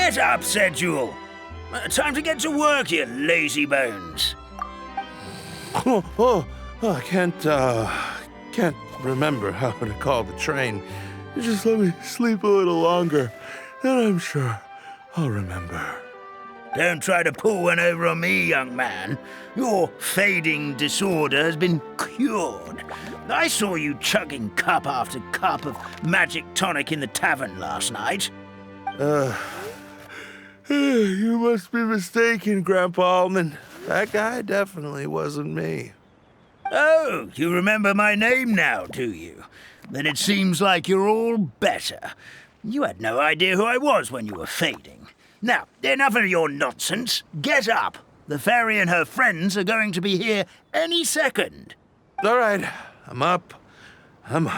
Get up, said Jewel. Time to get to work, you lazy bones. I can't remember how to call the train. Just let me sleep a little longer, and I'm sure I'll remember. Don't try to pull one over on me, young man. Your fading disorder has been cured. I saw you chugging cup after cup of magic tonic in the tavern last night. You must be mistaken, Grandpa Allman. That guy definitely wasn't me. Oh, you remember my name now, do you? Then it seems like you're all better. You had no idea who I was when you were fading. Now, enough of your nonsense. Get up. The fairy and her friends are going to be here any second. All right, I'm up. The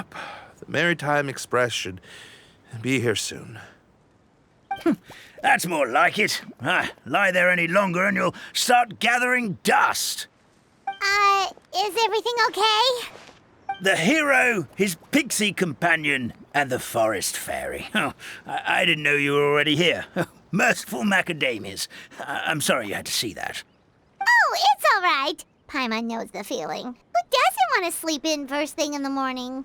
Maritime Express should be here soon. That's more like it. Lie there any longer and you'll start gathering dust. Is everything okay? The hero, his pixie companion, and the forest fairy. Oh, I didn't know you were already here. Merciful macadamias. I'm sorry you had to see that. Oh, it's all right. Paimon knows the feeling. Who doesn't want to sleep in first thing in the morning?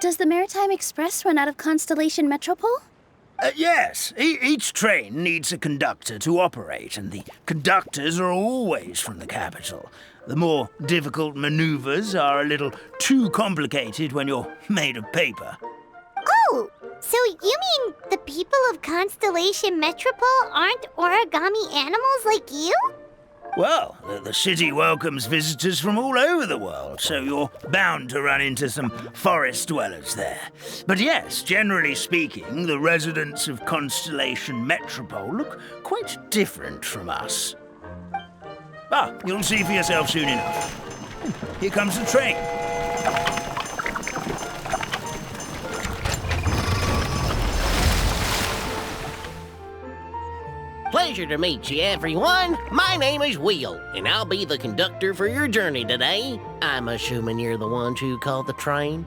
Does the Maritime Express run out of Constellation Metropole? Yes. Each train needs a conductor to operate, and the conductors are always from the capital. The more difficult maneuvers are a little too complicated when you're made of paper. Oh, so you mean the people of Constellation Metropole aren't origami animals like you? Well, the city welcomes visitors from all over the world, so you're bound to run into some forest dwellers there. But yes, generally speaking, the residents of Constellation Metropole look quite different from us. You'll see for yourself soon enough. Here comes the train. Pleasure to meet you, everyone. My name is Will, and I'll be the conductor for your journey today. I'm assuming you're the ones who called the train.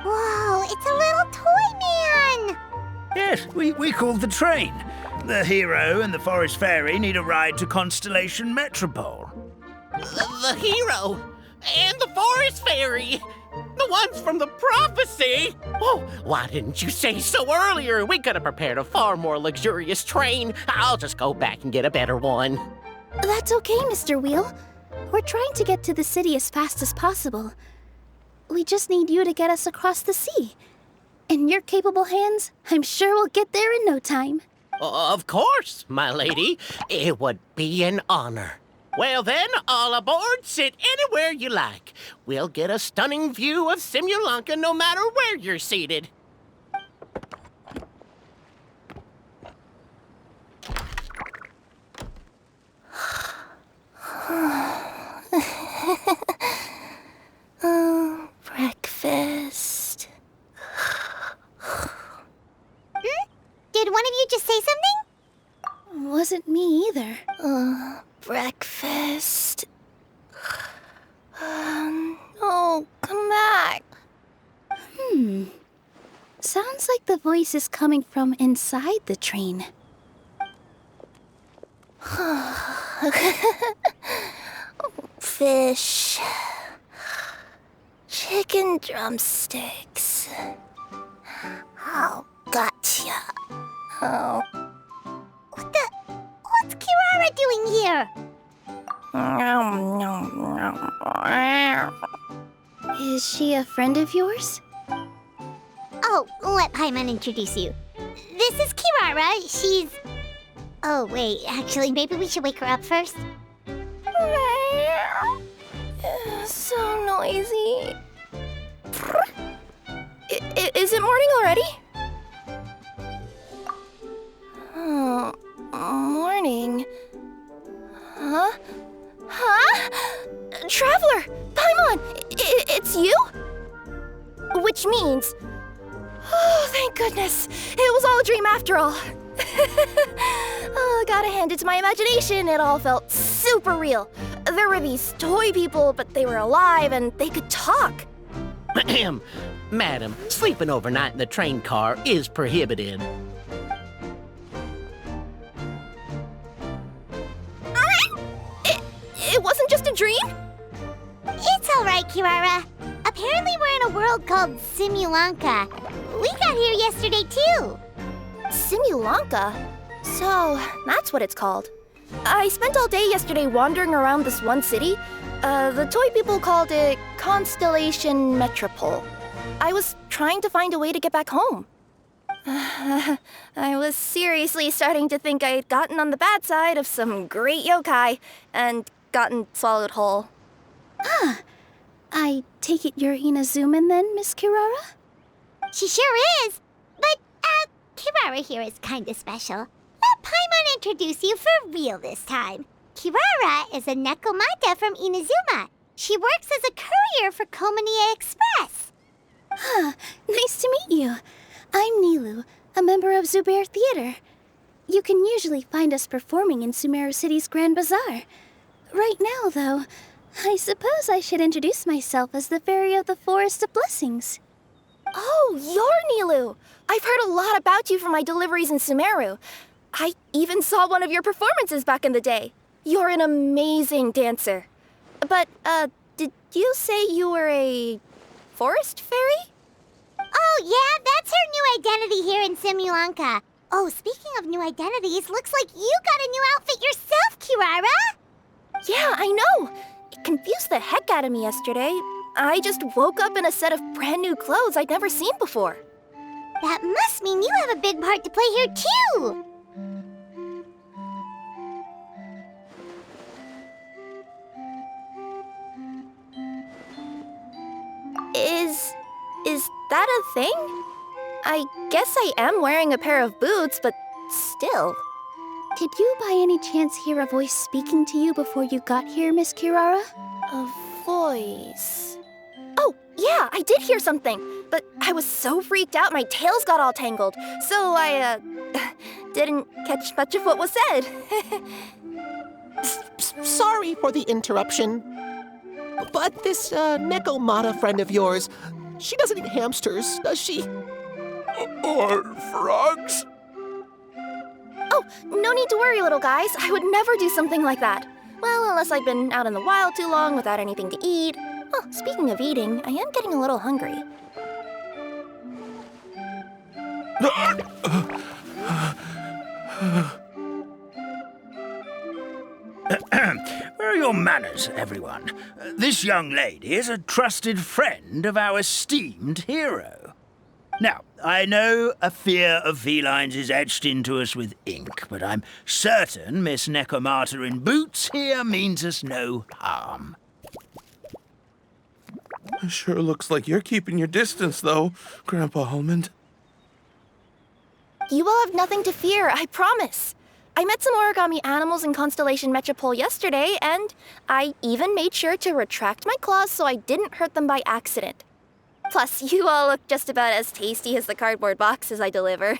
Whoa, it's a little toy man! Yes, we called the train. The hero and the forest fairy need a ride to Constellation Metropole. The hero and the forest fairy. The ones from the prophecy! Oh, why didn't you say so earlier? We could have prepared a far more luxurious train. I'll just go back and get a better one. That's okay, Mr. Wheel. We're trying to get to the city as fast as possible. We just need you to get us across the sea. In your capable hands, I'm sure we'll get there in no time. Of course, my lady. It would be an honor. Well then, all aboard, sit anywhere you like. We'll get a stunning view of Simulanka no matter where you're seated. Breakfast. Did one of you just say something? Wasn't me either. Breakfast. Oh, come back. Sounds like the voice is coming from inside the train. Fish. Chicken drumsticks. Oh, gotcha. Oh. What's Kirara doing here? Is she a friend of yours? Oh, let Paimon introduce you. This is Kirara. She's... Oh, wait. Actually, maybe we should wake her up first. So noisy. Is it morning already? Oh, morning. Huh? Traveler! Paimon! It's you? Which means... Oh, thank goodness. It was all a dream after all. Oh, gotta hand it to my imagination. It all felt super real. There were these toy people, but they were alive and they could talk. Ahem. Madam, sleeping overnight in the train car is prohibited. dream? It's all right, Kirara. Apparently we're in a world called Simulanka. We got here yesterday, too. Simulanka? So, that's what it's called. I spent all day yesterday wandering around this one city. The toy people called it Constellation Metropole. I was trying to find a way to get back home. I was seriously starting to think I had gotten on the bad side of some great yokai and gotten swallowed whole. I take it you're Inazuman then, Miss Kirara? She sure is. But, Kirara here is kinda special. Let Paimon introduce you for real this time. Kirara is a Nekomata from Inazuma. She works as a courier for Komanie Express. Nice to meet you. I'm Nilu, a member of Zubair Theater. You can usually find us performing in Sumeru City's Grand Bazaar. Right now, though, I suppose I should introduce myself as the Fairy of the Forest of Blessings. Oh, you're Nilu! I've heard a lot about you from my deliveries in Sumeru. I even saw one of your performances back in the day. You're an amazing dancer. But, did you say you were a forest fairy? Oh, yeah, that's her new identity here in Simulanka. Oh, speaking of new identities, looks like you got a new outfit yourself, Kirara. Yeah, I know. It confused the heck out of me yesterday. I just woke up in a set of brand new clothes I'd never seen before. That must mean you have a big part to play here, too. Is that a thing? I guess I am wearing a pair of boots, but still. Did you by any chance hear a voice speaking to you before you got here, Miss Kirara? A voice. Oh, yeah, I did hear something, but I was so freaked out my tails got all tangled, so I, didn't catch much of what was said. Sorry for the interruption. But this Nekomata friend of yours, she doesn't eat hamsters, does she? Or frogs? Oh, no need to worry, little guys. I would never do something like that. Well, unless I've been out in the wild too long without anything to eat. Oh, speaking of eating, I am getting a little hungry. Where are your manners, everyone? This young lady is a trusted friend of our esteemed hero. Now, I know a fear of felines is etched into us with ink, but I'm certain Miss Nekomata in boots here means us no harm. Sure looks like you're keeping your distance, though, Grandpa Almond. You will have nothing to fear, I promise. I met some origami animals in Constellation Metropole yesterday, and I even made sure to retract my claws so I didn't hurt them by accident. Plus, you all look just about as tasty as the cardboard boxes I deliver.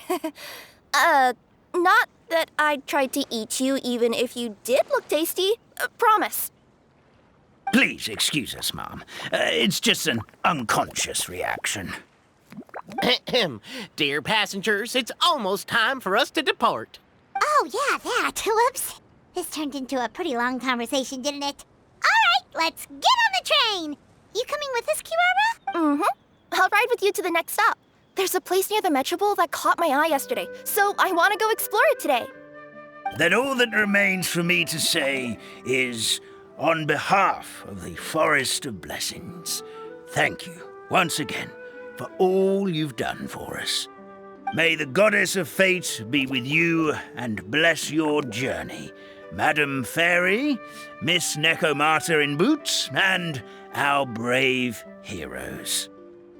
Not that I'd try to eat you even if you did look tasty. Promise. Please excuse us, Mom. It's just an unconscious reaction. Dear passengers, it's almost time for us to depart. Oh, yeah, that. Whoops. This turned into a pretty long conversation, didn't it? All right, let's get on the train. You coming with us, Kirara? Mm-hmm. I'll ride with you to the next stop. There's a place near the Metropole that caught my eye yesterday, so I want to go explore it today. Then all that remains for me to say is, on behalf of the Forest of Blessings, thank you once again for all you've done for us. May the goddess of fate be with you and bless your journey, Madam Fairy, Miss Nekomata in boots, and our brave heroes.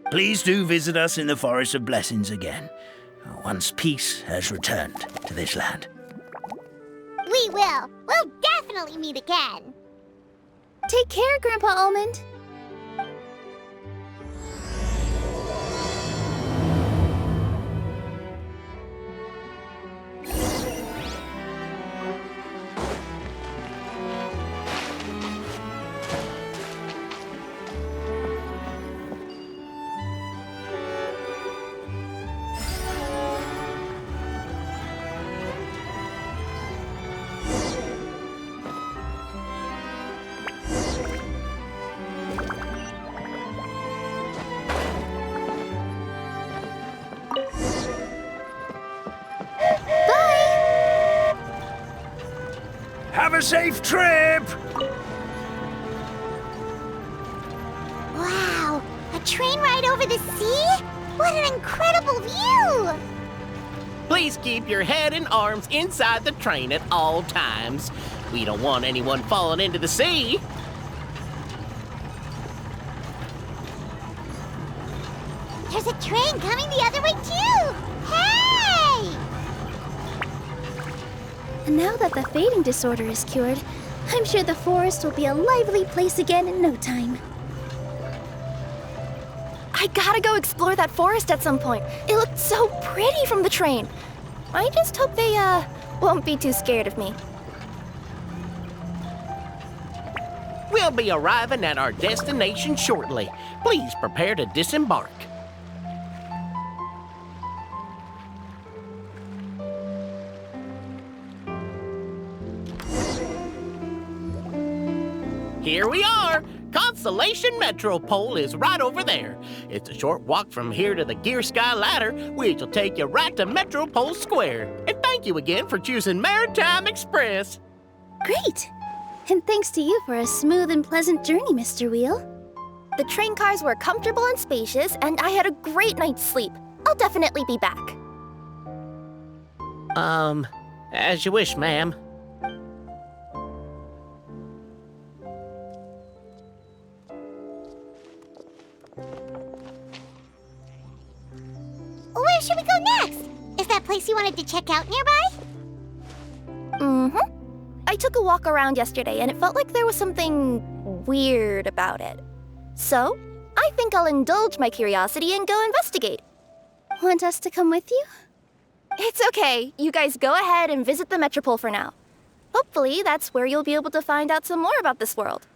Please do visit us in the Forest of Blessings again, once peace has returned to this land. We will. We'll definitely meet again. Take care, Grandpa Almond. Have a safe trip! Wow, a train ride over the sea? What an incredible view! Please keep your head and arms inside the train at all times. We don't want anyone falling into the sea. There's a train coming the other way too! Hey! And now that the fading disorder is cured, I'm sure the forest will be a lively place again in no time. I gotta go explore that forest at some point. It looked so pretty from the train. I just hope they, won't be too scared of me. We'll be arriving at our destination shortly. Please prepare to disembark. Here we are! Constellation Metropole is right over there. It's a short walk from here to the Gear Sky Ladder, which will take you right to Metropole Square. And thank you again for choosing Maritime Express. Great! And thanks to you for a smooth and pleasant journey, Mr. Wheel. The train cars were comfortable and spacious, and I had a great night's sleep. I'll definitely be back. As you wish, ma'am. Where should we go next? Is that place you wanted to check out nearby? Mm-hmm. I took a walk around yesterday, and it felt like there was something weird about it. So, I think I'll indulge my curiosity and go investigate. Want us to come with you? It's okay. You guys go ahead and visit the Metropole for now. Hopefully, that's where you'll be able to find out some more about this world.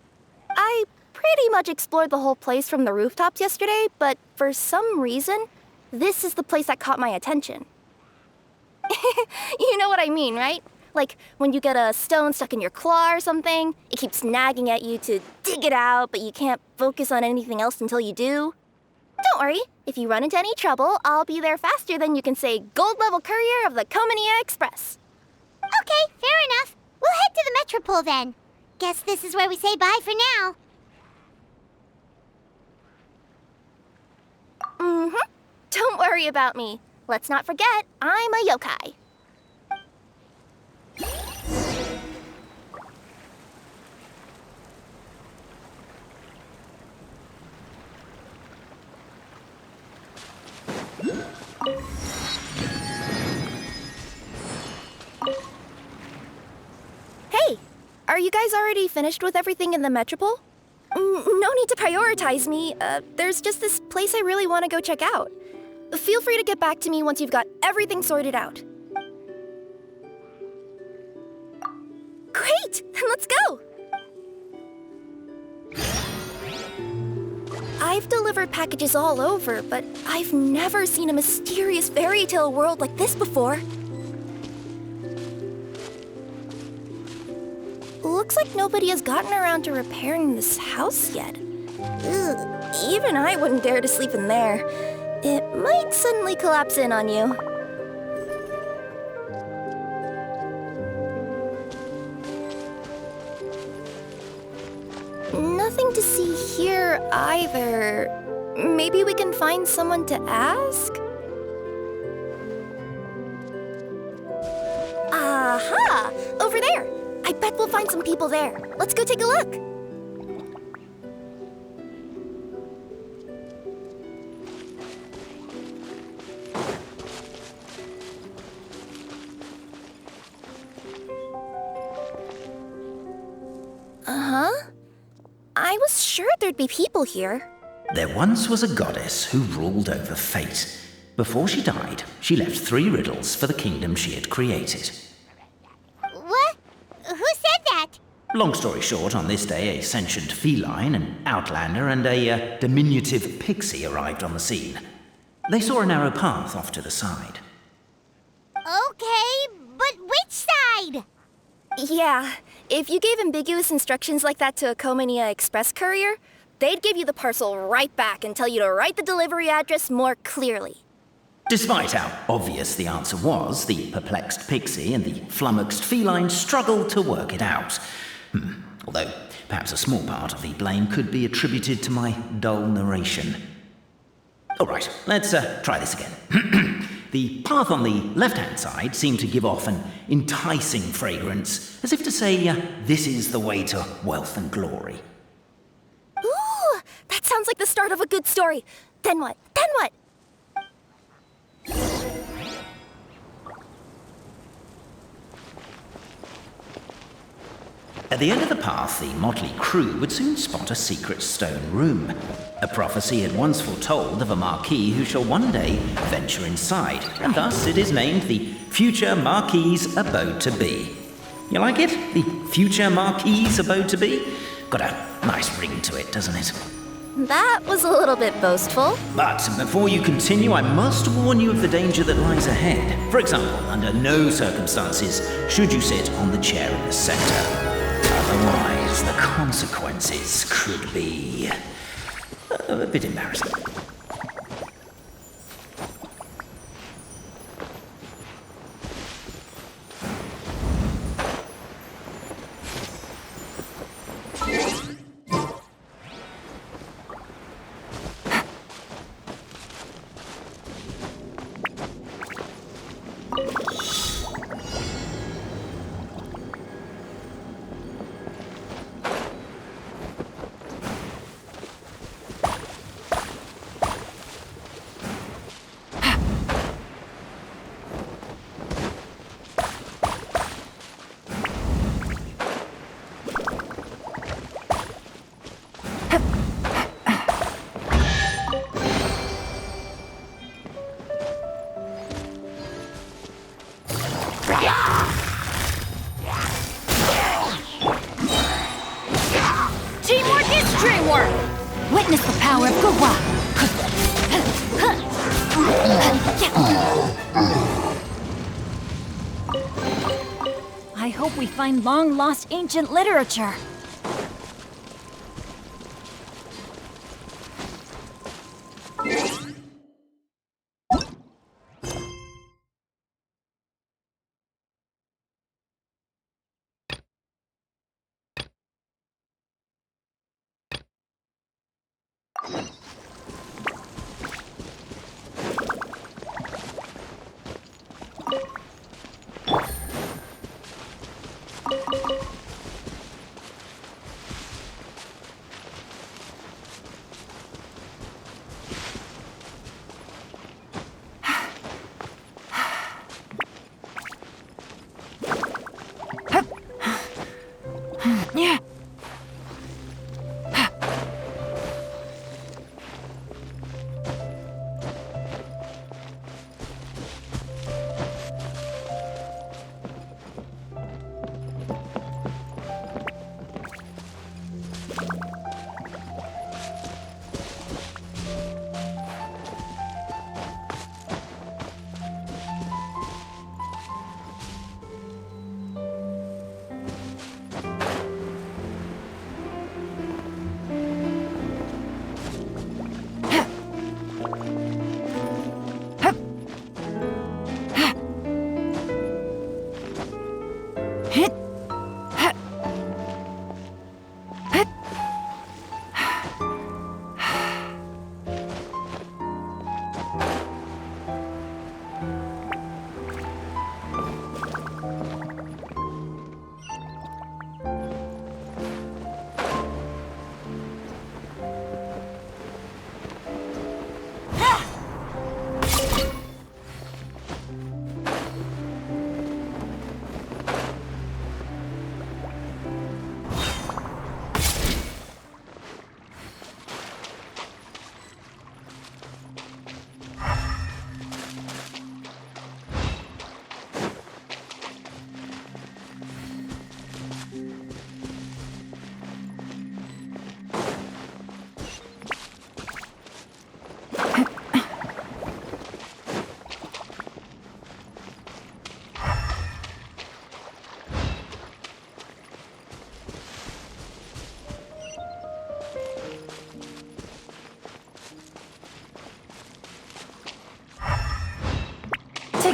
I pretty much explored the whole place from the rooftops yesterday, but for some reason, this is the place that caught my attention. You know what I mean, right? Like when you get a stone stuck in your claw or something, it keeps nagging at you to dig it out, but you can't focus on anything else until you do. Don't worry, if you run into any trouble, I'll be there faster than you can say gold level courier of the Comania Express. Okay, fair enough. We'll head to the Metropole then. Guess this is where we say bye for now. Mm-hmm. Don't worry about me. Let's not forget, I'm a yokai. Hey, are you guys already finished with everything in the Metropole? No need to prioritize me. There's just this place I really want to go check out. Feel free to get back to me once you've got everything sorted out. Great! Then let's go! I've delivered packages all over, but I've never seen a mysterious fairy tale world like this before. Looks like nobody has gotten around to repairing this house yet. Ugh, even I wouldn't dare to sleep in there. It might suddenly collapse in on you. Nothing to see here either. Maybe we can find someone to ask? Aha! Over there! I bet we'll find some people there. Let's go take a look. Uh-huh. I was sure there'd be people here. There once was a goddess who ruled over fate. Before she died, she left 3 riddles for the kingdom she had created. What? Who said that? Long story short, on this day, a sentient feline, an outlander, and a diminutive pixie arrived on the scene. They saw a narrow path off to the side. Okay, but which side? Yeah, if you gave ambiguous instructions like that to a Comania Express courier, they'd give you the parcel right back and tell you to write the delivery address more clearly. Despite how obvious the answer was, the perplexed pixie and the flummoxed feline struggled to work it out. Although, perhaps a small part of the blame could be attributed to my dull narration. All right, let's try this again. The path on the left-hand side seemed to give off an enticing fragrance, as if to say, this is the way to wealth and glory. Ooh, that sounds like the start of a good story. Then what? Then what? At the end of the path, the motley crew would soon spot a secret stone room. A prophecy had once foretold of a marquis who shall one day venture inside, and thus it is named the Future Marquis's Abode to Be. You like it? The Future Marquis's Abode to Be? Got a nice ring to it, doesn't it? That was a little bit boastful. But before you continue, I must warn you of the danger that lies ahead. For example, under no circumstances should you sit on the chair in the center. Otherwise, the consequences could be a bit embarrassing. Teamwork is dreamwork! Witness the power of Gwa! I hope we find long-lost ancient literature. Yeah.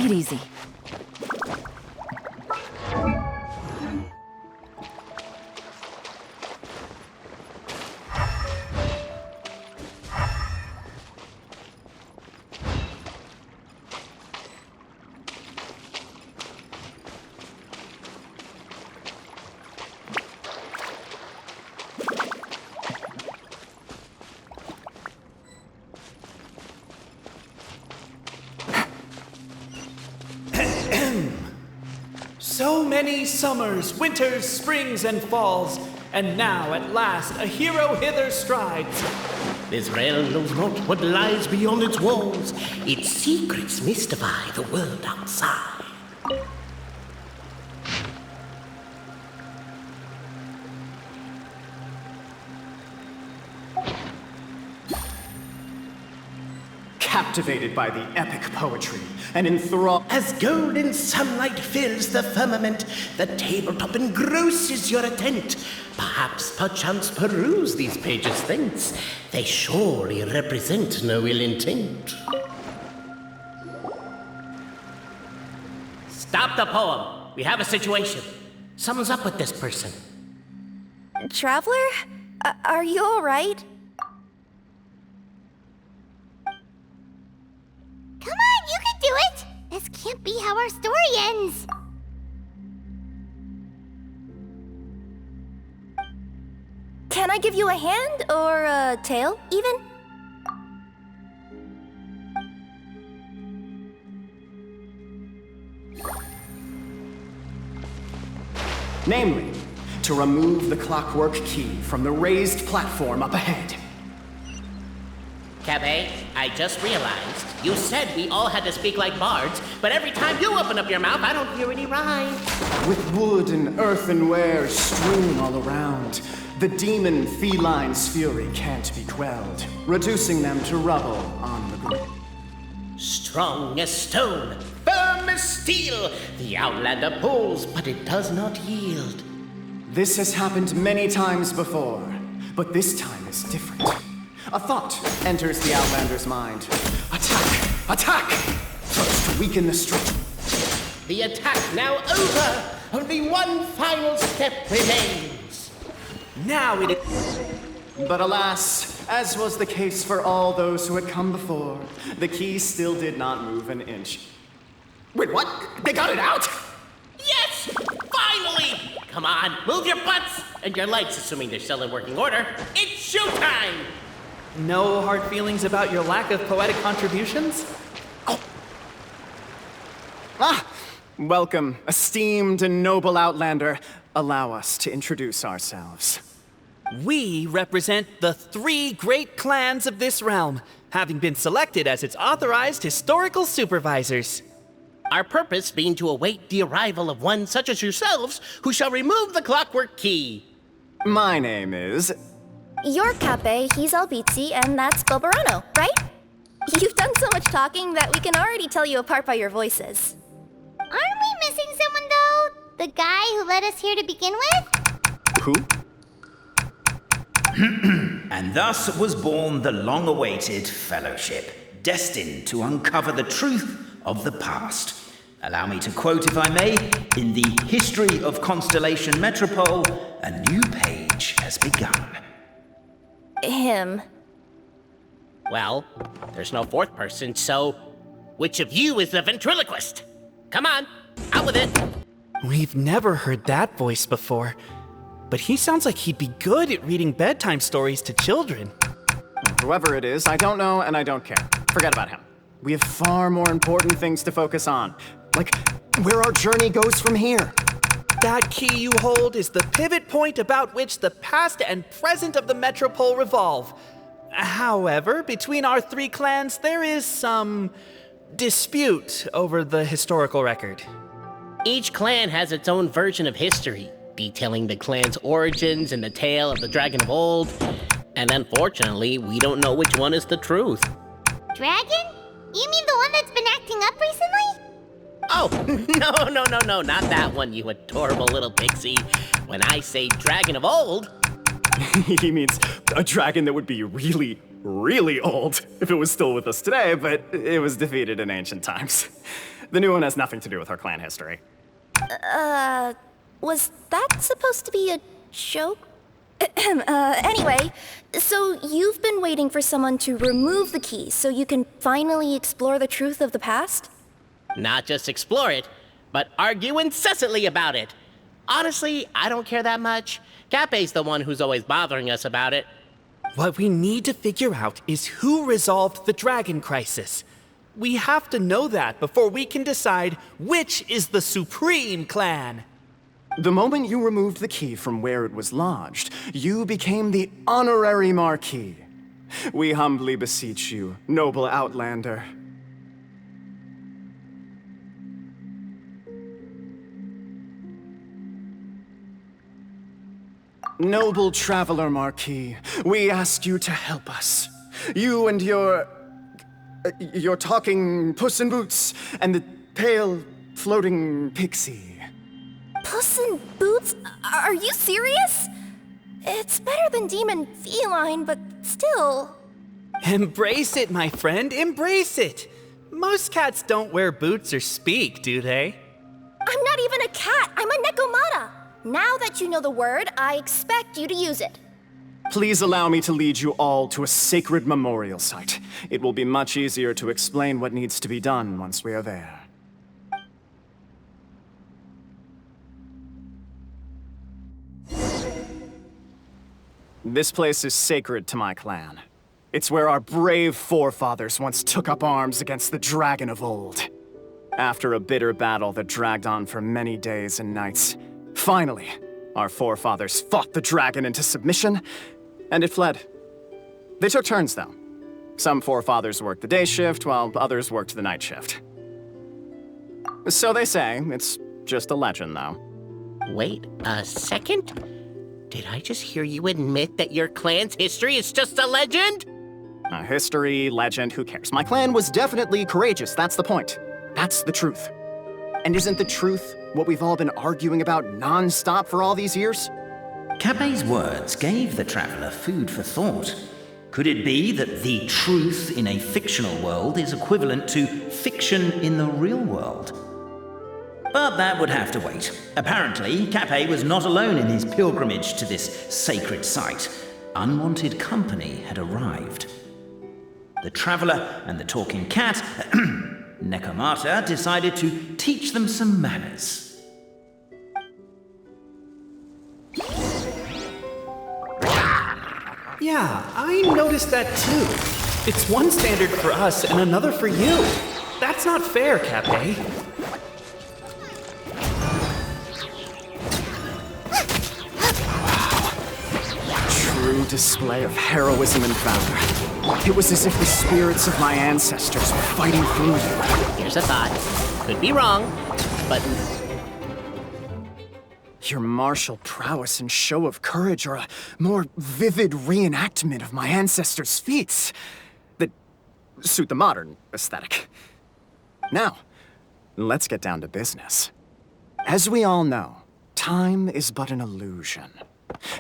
Take it easy. So many summers, winters, springs, and falls, and now at last a hero hither strides. This realm knows not what lies beyond its walls. Its secrets mystify the world outside. Captivated by the epic poetry and enthralled. As golden sunlight fills the firmament, the tabletop engrosses your attent. Perchance peruse these pages thence. They surely represent no ill intent. Stop the poem. We have a situation. Something's up with this person. Traveler? Are you alright? Come on, you can do it! This can't be how our story ends. Can I give you a hand or a tail, even? Namely, to remove the clockwork key from the raised platform up ahead. Cabé, I just realized you said we all had to speak like bards, but every time you open up your mouth, I don't hear any rhyme. With wood and earthenware strewn all around, the demon feline's fury can't be quelled, reducing them to rubble on the ground. Strong as stone, firm as steel, the Outlander pulls, but it does not yield. This has happened many times before, but this time is different. A thought enters the Outlander's mind. Attack! Attack! First, weaken the strength. The attack now over! Only one final step remains. Now it is. But alas, as was the case for all those who had come before, the key still did not move an inch. Wait, what? They got it out? Yes! Finally! Come on, move your butts! And your legs, assuming they're still in working order. It's showtime! No hard feelings about your lack of poetic contributions? Welcome, esteemed and noble Outlander. Allow us to introduce ourselves. We represent the 3 great clans of this realm, having been selected as its authorized historical supervisors. Our purpose being to await the arrival of one such as yourselves who shall remove the clockwork key. My name is... You're Cape, he's Albizzi, and that's Bobarano, right? You've done so much talking that we can already tell you apart by your voices. Aren't we missing someone, though? The guy who led us here to begin with? Who? And thus was born the long-awaited fellowship, destined to uncover the truth of the past. Allow me to quote, if I may, in the history of Constellation Metropole, a new page has begun. Him. Well, there's no fourth person, so which of you is the ventriloquist? Come on, out with it. We've never heard that voice before, but he sounds like he'd be good at reading bedtime stories to children. Whoever it is, I don't know and I don't care. Forget about him. We have far more important things to focus on, like where our journey goes from here. That key you hold is the pivot point about which the past and present of the Metropole revolve. However, between our 3 clans, there is some dispute over the historical record. Each clan has its own version of history, detailing the clan's origins and the tale of the dragon of old. And unfortunately, we don't know which one is the truth. Dragon? You mean the one that's been acting up recently? Oh, no, not that one, you adorable little pixie. When I say dragon of old... He means a dragon that would be really, really old if it was still with us today, but it was defeated in ancient times. The new one has nothing to do with her clan history. Was that supposed to be a joke? Anyway, so you've been waiting for someone to remove the key so you can finally explore the truth of the past? Not just explore it, but argue incessantly about it. Honestly, I don't care that much. Cape's the one who's always bothering us about it. What we need to figure out is who resolved the dragon crisis. We have to know that before we can decide which is the supreme clan. The moment you removed the key from where it was lodged, you became the honorary Marquis. We humbly beseech you, noble Outlander. Noble Traveler Marquis, we ask you to help us. You and your talking Puss in Boots and the pale floating pixie. Puss in Boots? Are you serious? It's better than demon feline, but still. Embrace it, my friend, embrace it. Most cats don't wear boots or speak, do they? I'm not even a cat, I'm a Nekomata. Now that you know the word, I expect you to use it. Please allow me to lead you all to a sacred memorial site. It will be much easier to explain what needs to be done once we are there. This place is sacred to my clan. It's where our brave forefathers once took up arms against the dragon of old. After a bitter battle that dragged on for many days and nights, finally, our forefathers fought the dragon into submission, and it fled. They took turns, though. Some forefathers worked the day shift, while others worked the night shift. So they say. It's just a legend, though. Wait a second? Did I just hear you admit that your clan's history is just a legend? A history, legend, who cares? My clan was definitely courageous, that's the point. That's the truth. And isn't the truth what we've all been arguing about non-stop for all these years? Cape's words gave the traveler food for thought. Could it be that the truth in a fictional world is equivalent to fiction in the real world? But that would have to wait. Apparently, Cape was not alone in his pilgrimage to this sacred site. Unwanted company had arrived. The traveler and the talking cat, Nekomata, decided to teach them some manners. Yeah, I noticed that too. It's one standard for us and another for you. That's not fair, Cape. True display of heroism and valor. It was as if the spirits of my ancestors were fighting through you. Here's a thought. Could be wrong, but Your martial prowess and show of courage are a more vivid reenactment of my ancestors' feats that suit the modern aesthetic. Now, let's get down to business. As we all know, time is but an illusion.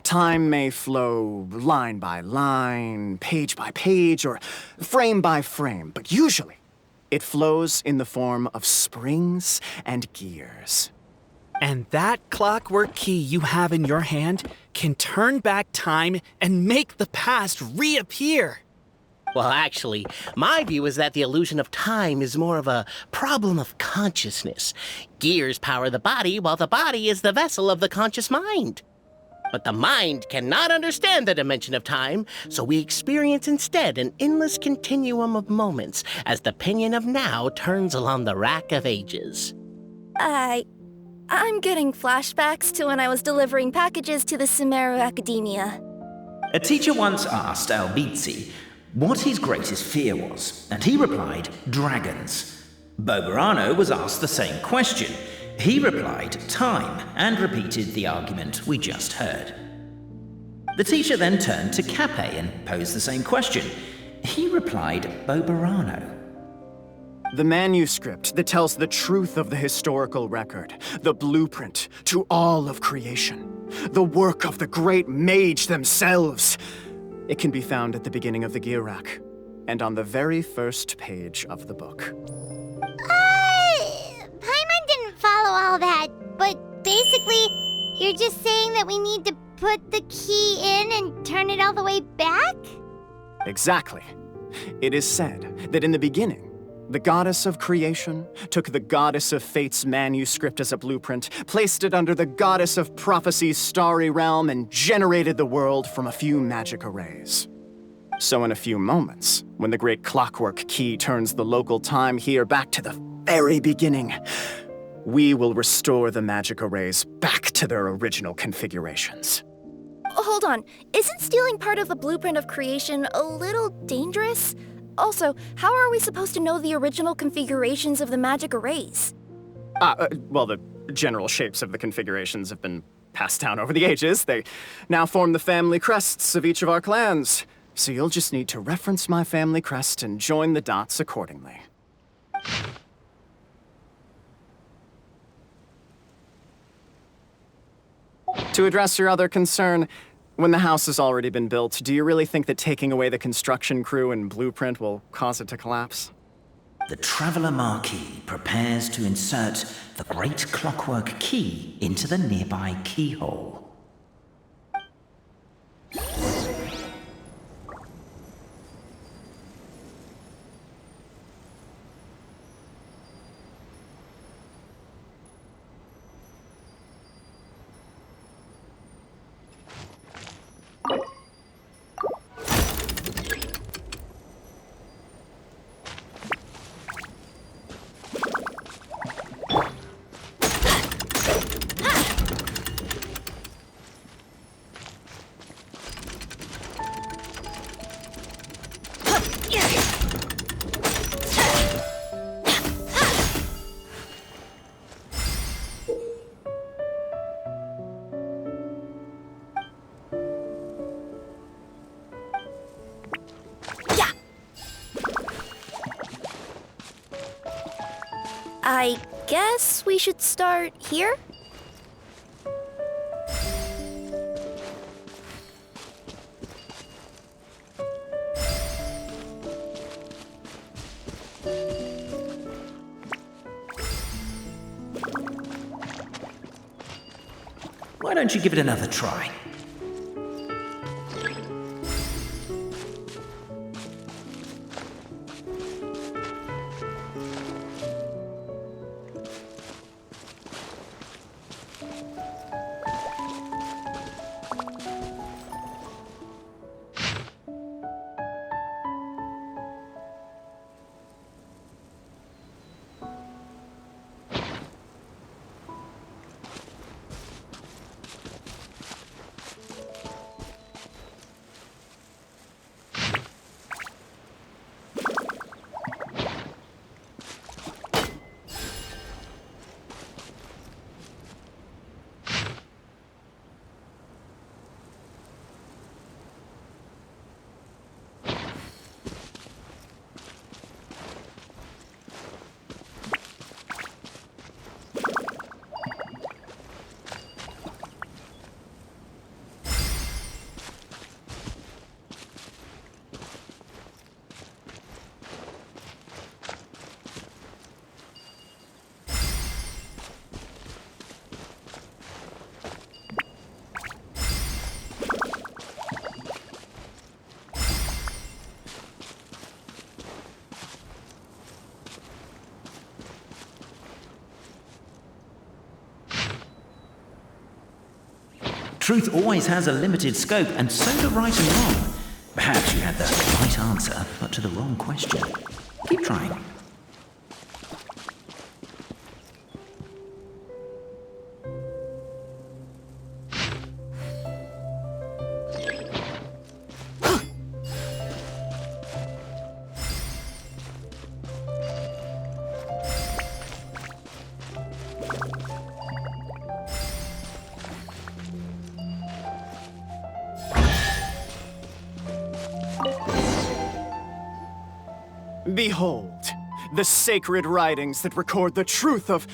Time may flow line by line, page by page, or frame by frame, but usually it flows in the form of springs and gears. And that clockwork key you have in your hand can turn back time and make the past reappear. well, actually, my view is that the illusion of time is more of a problem of consciousness. Gears power the body, while the body is the vessel of the conscious mind. But the mind cannot understand the dimension of time, so we experience instead an endless continuum of moments as the pinion of now turns along the rack of ages. I'm getting flashbacks to when I was delivering packages to the Sumeru Academia. A teacher once asked Albizzi what his greatest fear was, and he replied, dragons. Boberano was asked the same question. He replied, time, and repeated the argument we just heard. The teacher then turned to Cape and posed the same question. He replied, Boberano. The manuscript that tells the truth of the historical record, the blueprint to all of creation, the work of the great mage themselves. It can be found at the beginning of the gear rack, and on the very first page of the book. all that, but basically, you're just saying that we need to put the key in and turn it all the way back? Exactly. It is said that in the beginning, the goddess of creation took the goddess of fate's manuscript as a blueprint, placed it under the goddess of prophecy's starry realm, and generated the world from a few magic arrays. So in a few moments, when the great clockwork key turns the local time here back to the very beginning, we will restore the magic arrays back to their original configurations. Hold on, isn't stealing part of the blueprint of creation a little dangerous? Also, how are we supposed to know the original configurations of the magic arrays? Well, the general shapes of the configurations have been passed down over the ages. They now form the family crests of each of our clans. So you'll just need to reference my family crest and join the dots accordingly. To address your other concern, when the house has already been built, do you really think that taking away the construction crew and blueprint will cause it to collapse? The Traveller Marquis prepares to insert the great clockwork key into the nearby keyhole. I guess we should start here? Why don't you give it another try? Truth always has a limited scope, and so do right and wrong. Perhaps you had the right answer, but to the wrong question. Keep trying. Behold, the sacred writings that record the truth of...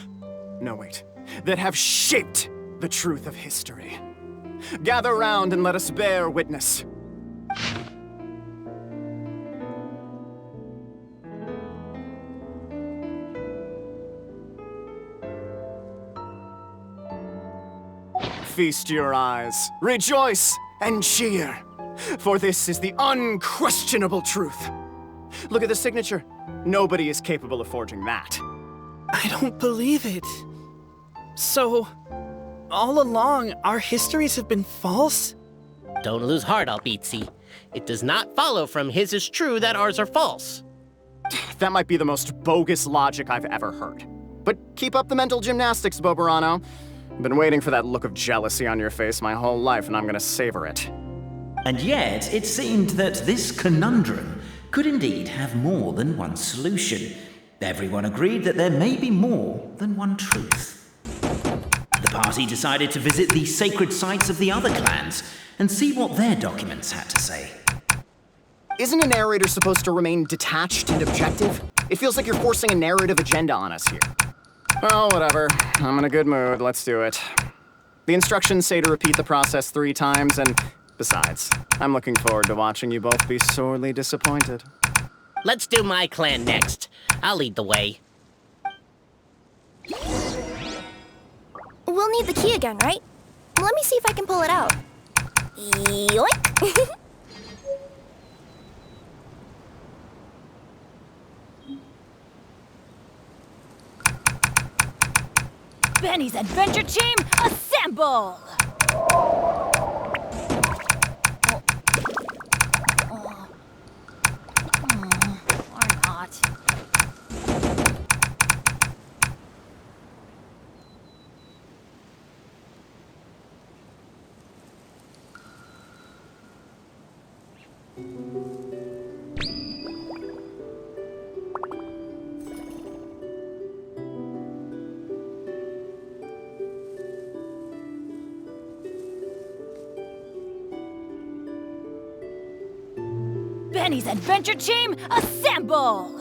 No, wait. That have shaped the truth of history. Gather round and let us bear witness. feast your eyes, rejoice and cheer, for this is the unquestionable truth. Look at the signature. Nobody is capable of forging that. I don't believe it. So, all along, our histories have been false? Don't lose heart, Albizzi. It does not follow from his is true that ours are false. That might be the most bogus logic I've ever heard. But keep up the mental gymnastics, Boberano. I've been waiting for that look of jealousy on your face my whole life, and I'm gonna savor it. And yet, it seemed that this conundrum could indeed have more than one solution. Everyone agreed that there may be more than one truth. The party decided to visit the sacred sites of the other clans and see what their documents had to say. Isn't a narrator supposed to remain detached and objective? It feels like you're forcing a narrative agenda on us here. Well, whatever. I'm in a good mood. Let's do it. The instructions say to repeat the process 3 times, and besides, I'm looking forward to watching you both be sorely disappointed. Let's do my clan next. I'll lead the way. We'll need the key again, right? Let me see if I can pull it out. Yoink! Benny's Adventure Team, assemble! Or not. Benny's Adventure Team, assemble!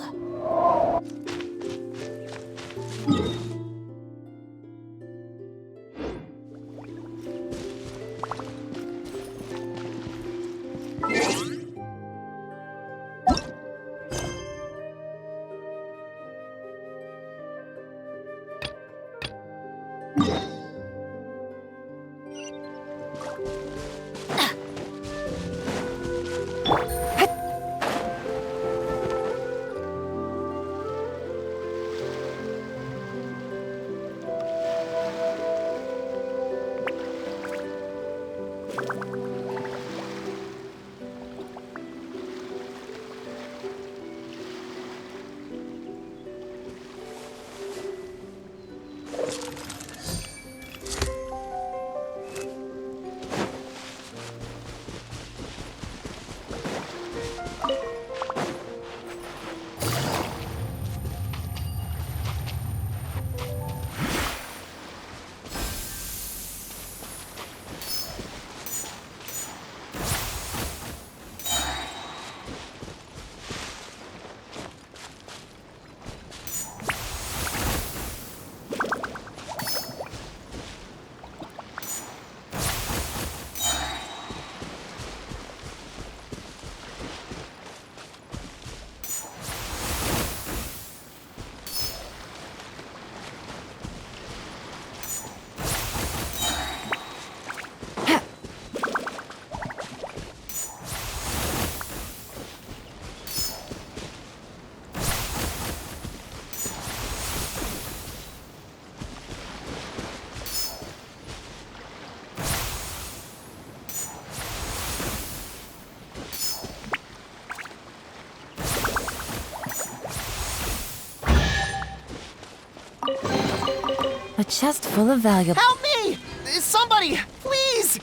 A chest full of valuable... Help me! Somebody, please!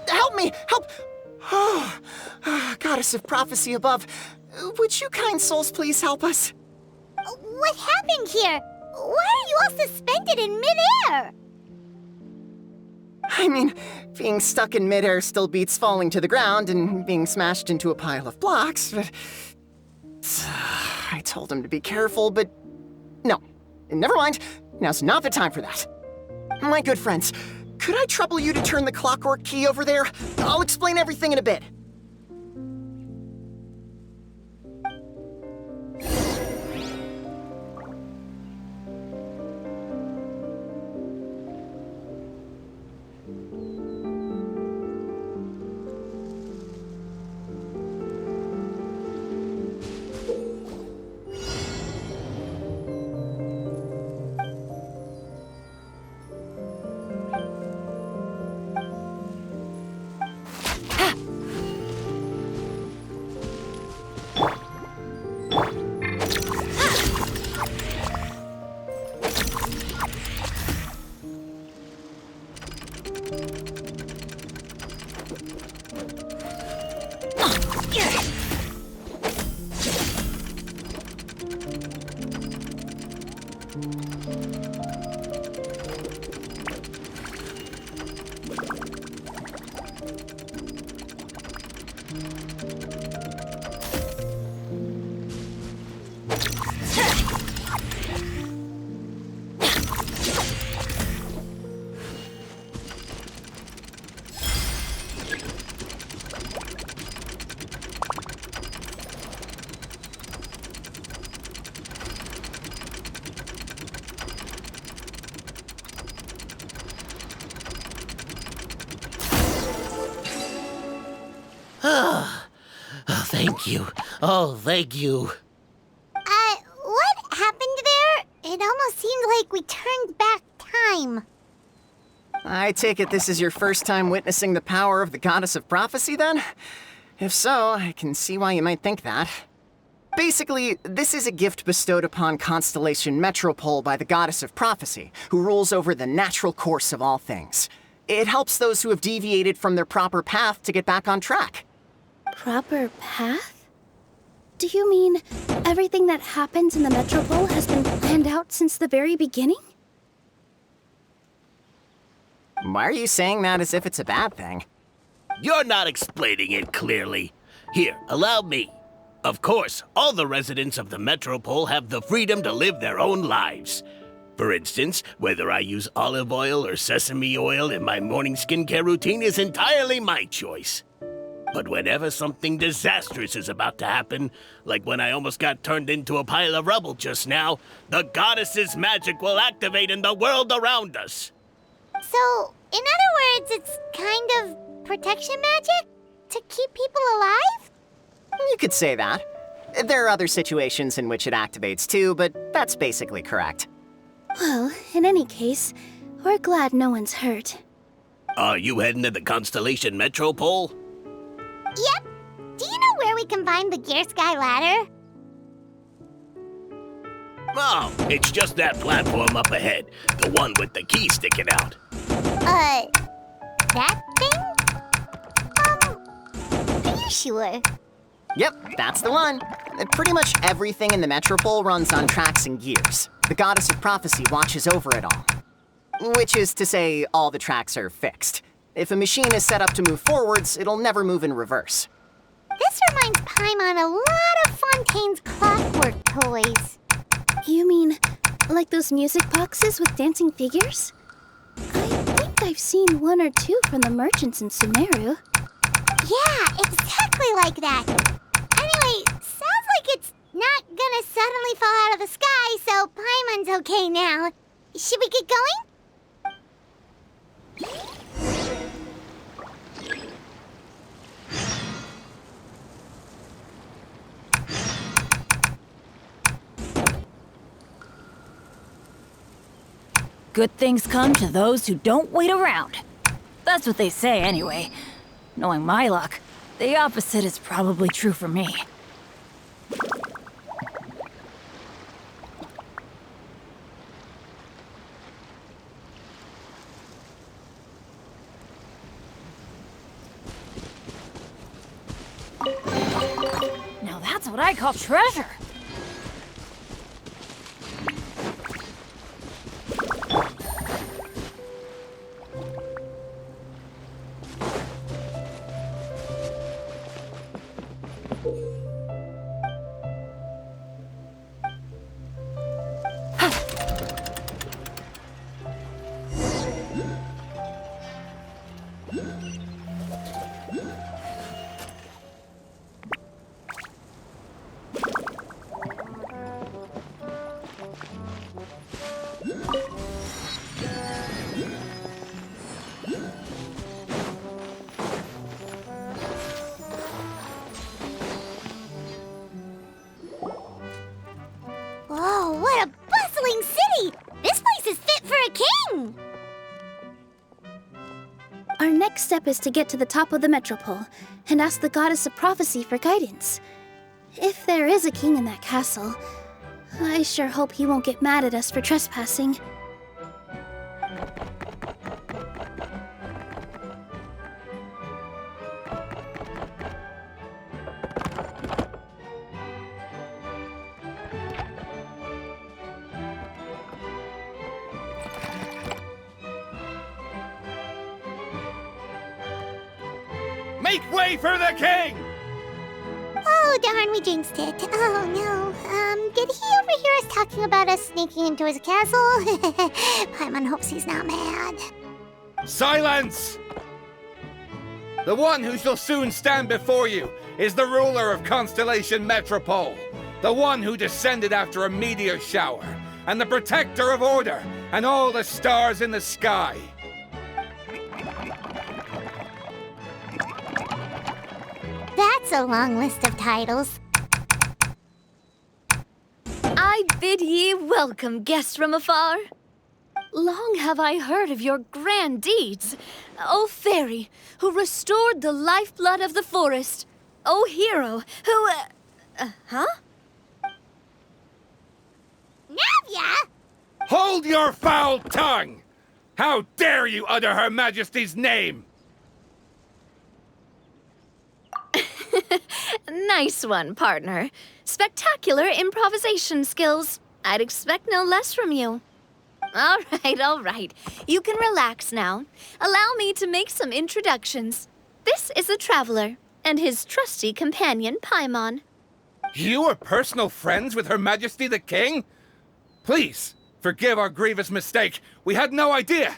Help me! Help! Oh, goddess of prophecy above, would you kind souls please help us? What happened here? Why are you all suspended in midair? I mean, being stuck in midair still beats falling to the ground and being smashed into a pile of blocks, but... I told him to be careful, but... No. Never mind. Now's not the time for that. My good friends, could I trouble you to turn the clockwork key over there? I'll explain everything in a bit. Thank you. Oh, thank you. What happened there? It almost seemed like we turned back time. I take it this is your first time witnessing the power of the Goddess of Prophecy, then? If so, I can see why you might think that. Basically, this is a gift bestowed upon Constellation Metropole by the Goddess of Prophecy, who rules over the natural course of all things. It helps those who have deviated from their proper path to get back on track. Proper path? Do you mean everything that happens in the Metropole has been planned out since the very beginning? Why are you saying that as if it's a bad thing? You're not explaining it clearly. Here, allow me. Of course, all the residents of the Metropole have the freedom to live their own lives. For instance, whether I use olive oil or sesame oil in my morning skincare routine is entirely my choice. But whenever something disastrous is about to happen, like when I almost got turned into a pile of rubble just now, the goddess's magic will activate in the world around us. So, in other words, it's kind of protection magic? To keep people alive? You could say that. There are other situations in which it activates too, but that's basically correct. Well, in any case, we're glad no one's hurt. Are you heading to the Constellation Metropole? Yep. Do you know where we can find the Gear Sky Ladder? Oh, it's just that platform up ahead. The one with the key sticking out. That thing? Are you sure? Yep, that's the one. Pretty much everything in the Metropole runs on tracks and gears. The Goddess of Prophecy watches over it all. Which is to say, all the tracks are fixed. If a machine is set up to move forwards, it'll never move in reverse. This reminds Paimon a lot of Fontaine's clockwork toys. You mean, like those music boxes with dancing figures? I think I've seen one or two from the merchants in Sumeru. Yeah, exactly like that. Anyway, sounds like it's not gonna suddenly fall out of the sky, so Paimon's okay now. Should we get going? Good things come to those who don't wait around. That's what they say anyway. Knowing my luck, the opposite is probably true for me. Now that's what I call treasure. Whoa, what a bustling city! This place is fit for a king! Our next step is to get to the top of the Metropole and ask the Goddess of Prophecy for guidance. If there is a king in that castle, I sure hope he won't get mad at us for trespassing. Make way for the king! Oh, darn, we jinxed it. Oh, no. Did he overhear us talking about us sneaking into his castle? Paimon hopes he's not mad. Silence! The one who shall soon stand before you is the ruler of Constellation Metropole, the one who descended after a meteor shower, and the protector of order and all the stars in the sky. That's a long list of titles. I bid ye welcome, guests from afar. Long have I heard of your grand deeds, O fairy, who restored the lifeblood of the forest, O hero, who, huh? Navia! Hold your foul tongue! How dare you utter Her Majesty's name? Nice one, partner. Spectacular improvisation skills. I'd expect no less from you. All right. You can relax now. Allow me to make some introductions. This is the Traveler, and his trusty companion, Paimon. You are personal friends with Her Majesty the King? Please, forgive our grievous mistake. We had no idea.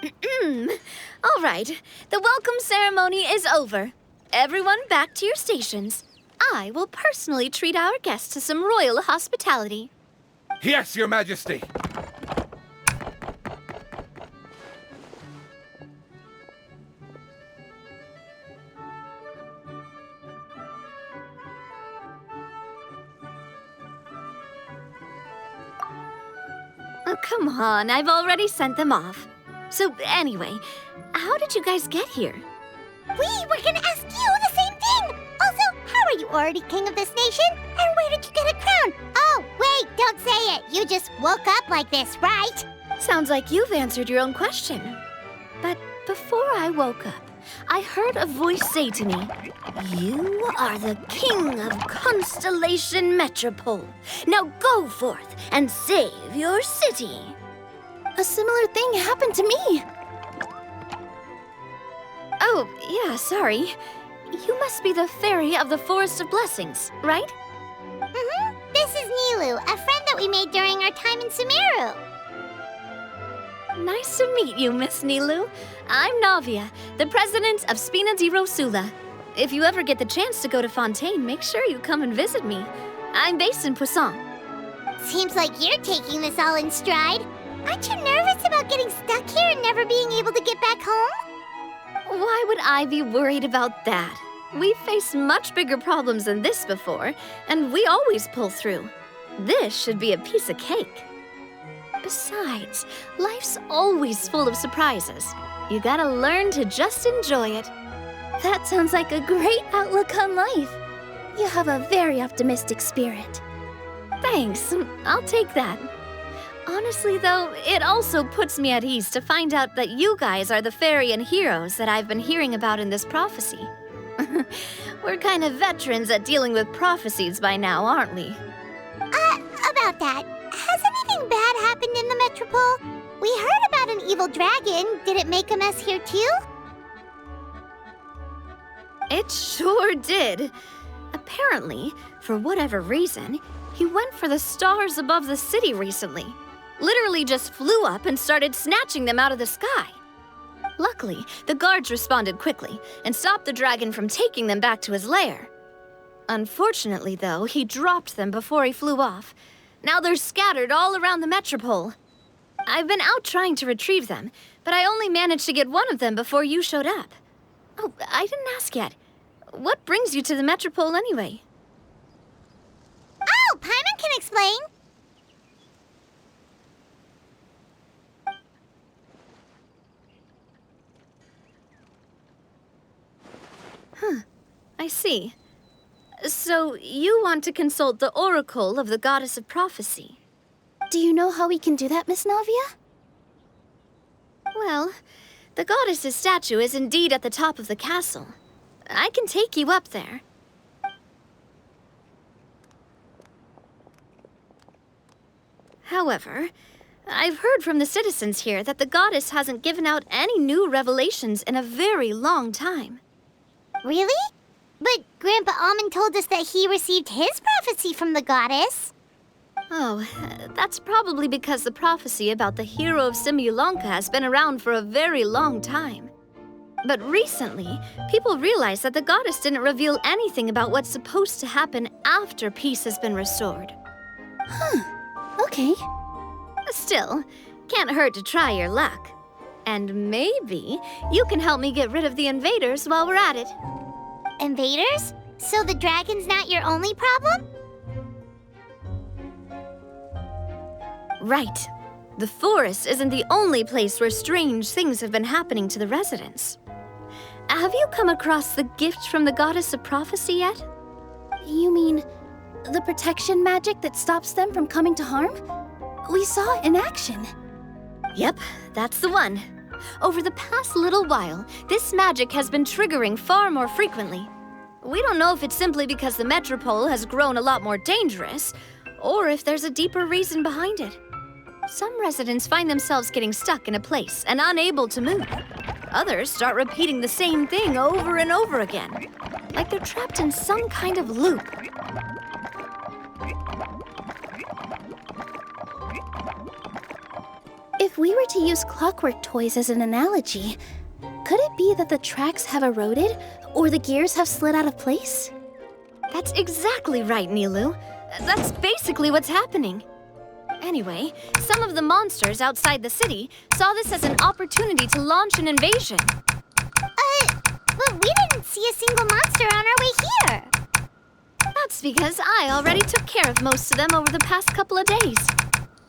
All right. The welcome ceremony is over. Everyone back to your stations. I will personally treat our guests to some royal hospitality. Yes, Your Majesty. Oh, come on. I've already sent them off. So anyway, how did you guys get here? We were gonna ask you the same thing! Also, how are you already king of this nation? And where did you get a crown? Oh, wait, don't say it! You just woke up like this, right? Sounds like you've answered your own question. But before I woke up, I heard a voice say to me, "You are the king of Constellation Metropole. Now go forth and save your city." A similar thing happened to me. Oh, yeah, sorry. You must be the fairy of the Forest of Blessings, right? Mm-hmm. This is Nilu, a friend that we made during our time in Sumeru. Nice to meet you, Miss Nilu. I'm Navia, the president of Spina di Rosula. If you ever get the chance to go to Fontaine, make sure you come and visit me. I'm based in Poisson. Seems like you're taking this all in stride. Aren't you nervous about getting stuck here and never being able to get back home? Why would I be worried about that? We've faced much bigger problems than this before, and we always pull through. This should be a piece of cake. Besides, life's always full of surprises. You gotta learn to just enjoy it. That sounds like a great outlook on life. You have a very optimistic spirit. Thanks, I'll take that. Honestly, though, it also puts me at ease to find out that you guys are the fairy and heroes that I've been hearing about in this prophecy. We're kind of veterans at dealing with prophecies by now, aren't we? About that, has anything bad happened in the Metropole? We heard about an evil dragon. Did it make a mess here too? It sure did. Apparently, for whatever reason, he went for the stars above the city recently. Literally just flew up and started snatching them out of the sky. Luckily, the guards responded quickly and stopped the dragon from taking them back to his lair. Unfortunately, though, he dropped them before he flew off. Now they're scattered all around the Metropole. I've been out trying to retrieve them, but I only managed to get one of them before you showed up. Oh, I didn't ask yet. What brings you to the Metropole anyway? Oh, Paimon can explain. I see. So, you want to consult the oracle of the Goddess of Prophecy. Do you know how we can do that, Miss Navia? Well, the goddess's statue is indeed at the top of the castle. I can take you up there. However, I've heard from the citizens here that the goddess hasn't given out any new revelations in a very long time. Really? But Grandpa Almond told us that he received his prophecy from the goddess. Oh, that's probably because the prophecy about the hero of Simulanka has been around for a very long time. But recently, people realized that the goddess didn't reveal anything about what's supposed to happen after peace has been restored. Okay. Still, can't hurt to try your luck. And maybe you can help me get rid of the invaders while we're at it. Invaders? So the dragon's not your only problem? Right. The forest isn't the only place where strange things have been happening to the residents. Have you come across the gift from the goddess of prophecy yet? You mean the protection magic that stops them from coming to harm? We saw it in action. Yep, that's the one. Over the past little while, this magic has been triggering far more frequently. We don't know if it's simply because the metropole has grown a lot more dangerous, or if there's a deeper reason behind it. Some residents find themselves getting stuck in a place and unable to move. Others start repeating the same thing over and over again, like they're trapped in some kind of loop. If we were to use clockwork toys as an analogy, could it be that the tracks have eroded or the gears have slid out of place? That's exactly right, Nilu. That's basically what's happening. Anyway, some of the monsters outside the city saw this as an opportunity to launch an invasion. But we didn't see a single monster on our way here. That's because I already took care of most of them over the past couple of days.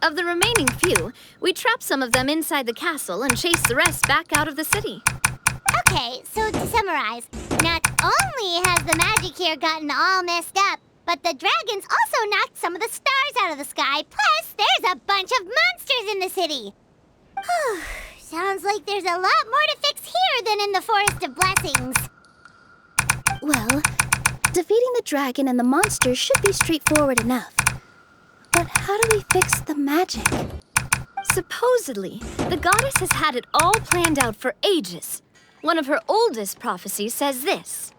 Of the remaining few, we trapped some of them inside the castle and chased the rest back out of the city. Okay, so to summarize, not only has the magic here gotten all messed up, but the dragons also knocked some of the stars out of the sky, plus there's a bunch of monsters in the city. Sounds like there's a lot more to fix here than in the Forest of Blessings. Well, defeating the dragon and the monsters should be straightforward enough. But how do we fix the magic? Supposedly, the goddess has had it all planned out for ages. One of her oldest prophecies says this: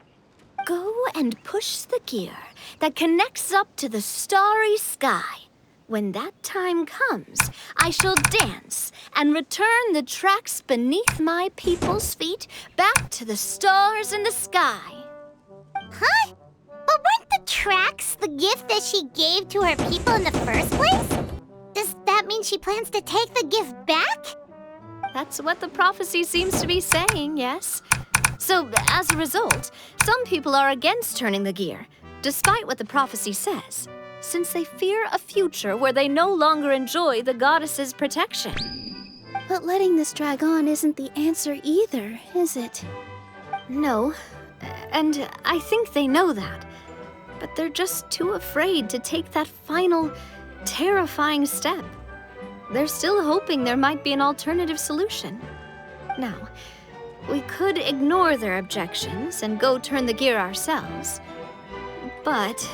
"Go and push the gear that connects up to the starry sky. When that time comes, I shall dance and return the tracks beneath my people's feet back to the stars in the sky." Huh? But weren't the tracks the gift that she gave to her people in the first place? Does that mean she plans to take the gift back? That's what the prophecy seems to be saying, yes. So, as a result, some people are against turning the gear, despite what the prophecy says, since they fear a future where they no longer enjoy the goddess's protection. But letting this drag on isn't the answer either, is it? No, and I think they know that. But they're just too afraid to take that final, terrifying step. They're still hoping there might be an alternative solution. Now, we could ignore their objections and go turn the gear ourselves. But...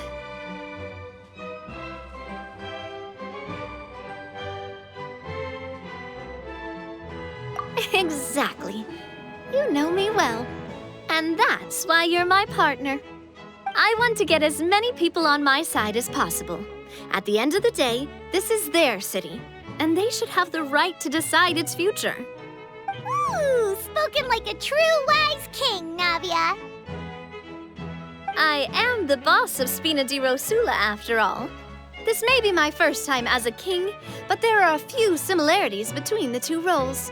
Exactly. You know me well. And that's why you're my partner. I want to get as many people on my side as possible. At the end of the day, this is their city, and they should have the right to decide its future. Ooh, spoken like a true wise king, Navia. I am the boss of Spina di Rosula, after all. This may be my first time as a king, but there are a few similarities between the two roles.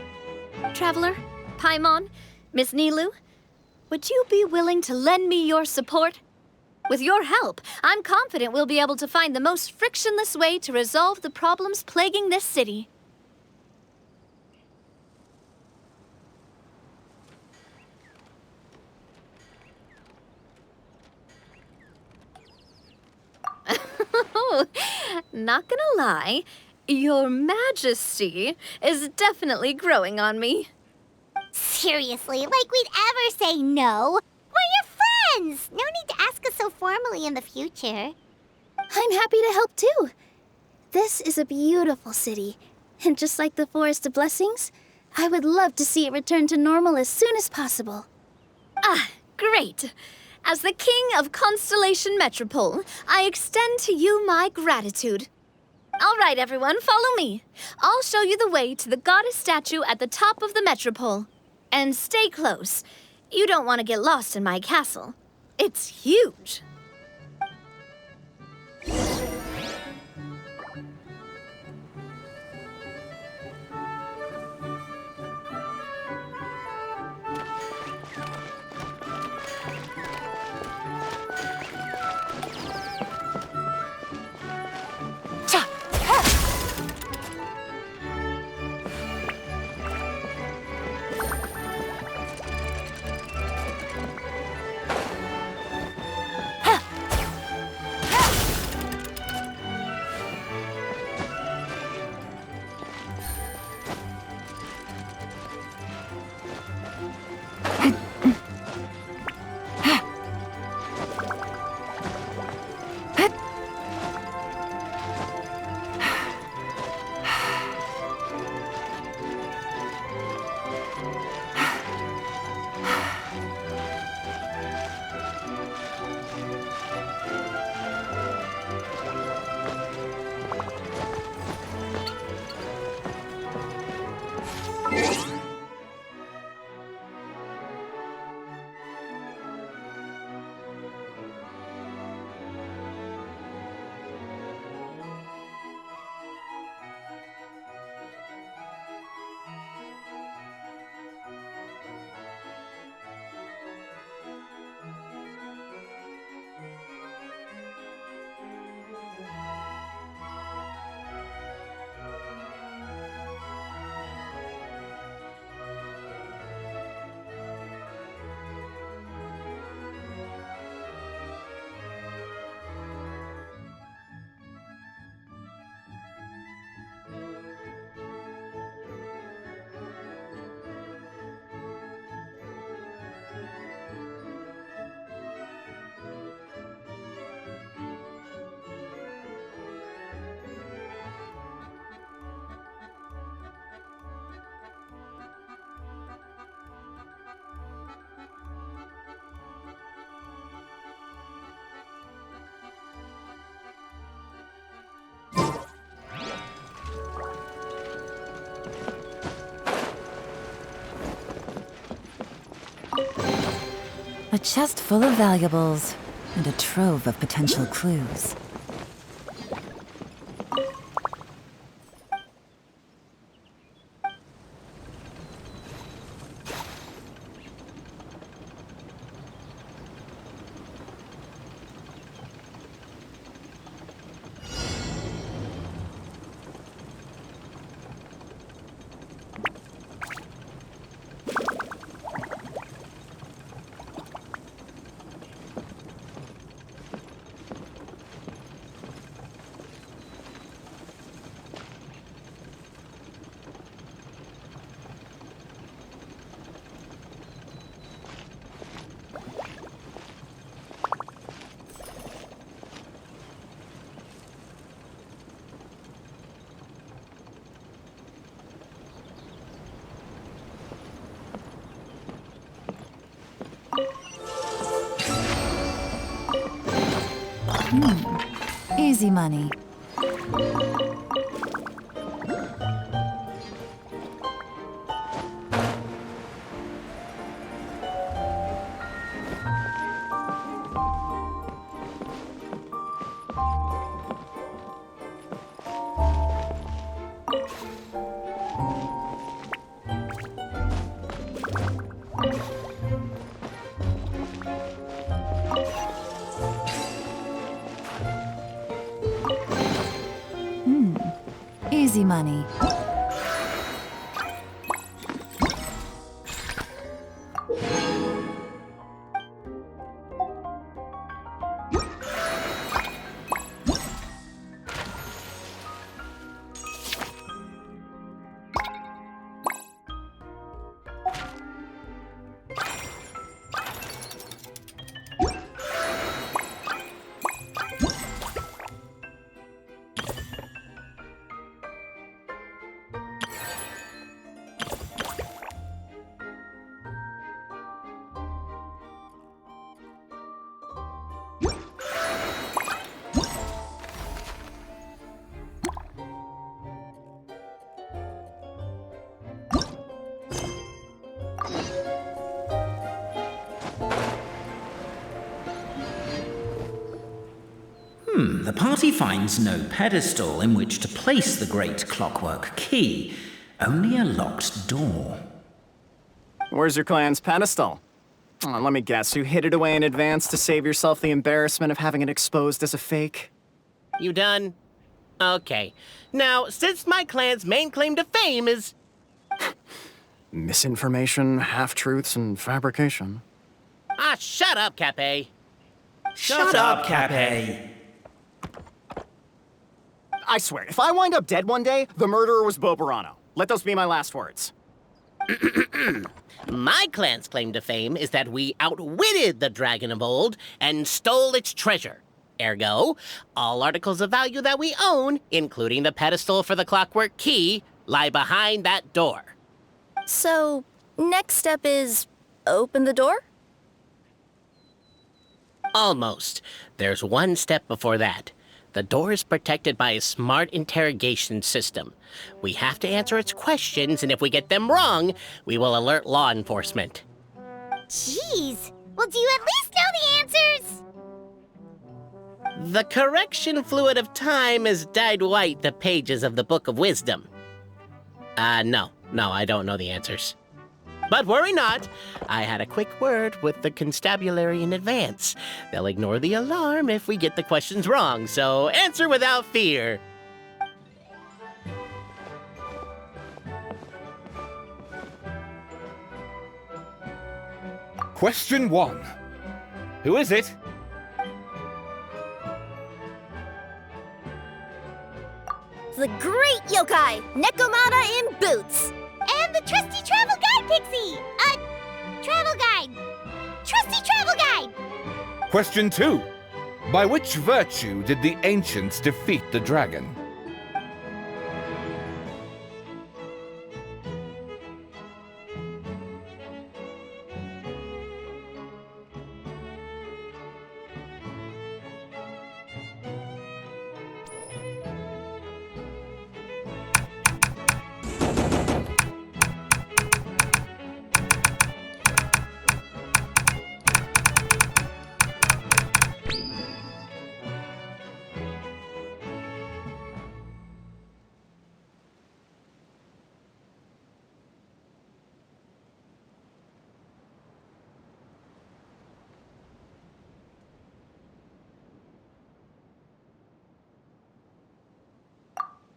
Traveler, Paimon, Miss Nilu, would you be willing to lend me your support? With your help, I'm confident we'll be able to find the most frictionless way to resolve the problems plaguing this city. Not gonna lie, Your Majesty is definitely growing on me. Seriously, like we'd ever say no. We're your friends. No need to ask us so formally in the future. I'm happy to help too. This is a beautiful city, and just like the Forest of Blessings, I would love to see it return to normal as soon as possible. Ah, Great. As the king of Constellation Metropole, I extend to you my gratitude. All right, everyone, follow me. I'll show you the way to the goddess statue at the top of the Metropole. And stay close. You don't want to get lost in my castle. It's huge. A chest full of valuables and a trove of potential clues. Easy money. Easy money. party finds no pedestal in which to place the great clockwork key, only a locked door. Where's your clan's pedestal? Let me guess, you hid it away in advance to save yourself the embarrassment of having it exposed as a fake? You done? Okay. Now, since my clan's main claim to fame is... Misinformation, half-truths, and fabrication. Ah, shut up, Cape. Shut up, Cape. I swear, if I wind up dead one day, the murderer was Boberano. Let those be my last words. My clan's claim to fame is that we outwitted the Dragon of Old and stole its treasure. Ergo, all articles of value that we own, including the pedestal for the clockwork key, lie behind that door. So, next step is open the door? Almost. There's one step before that. The door is protected by a smart interrogation system. We have to answer its questions, and if we get them wrong, we will alert law enforcement. Jeez. Well, do you at least know the answers? The correction fluid of time has dyed white the pages of the Book of Wisdom. No, I don't know the answers. But worry not, I had a quick word with the constabulary in advance. They'll ignore the alarm if we get the questions wrong, so answer without fear. Question 1. Who is it? The great yokai, Nekomata in boots. And the trusty travel guide, Pixie! Travel guide! Trusty travel guide! Question 2. By which virtue did the ancients defeat the dragon?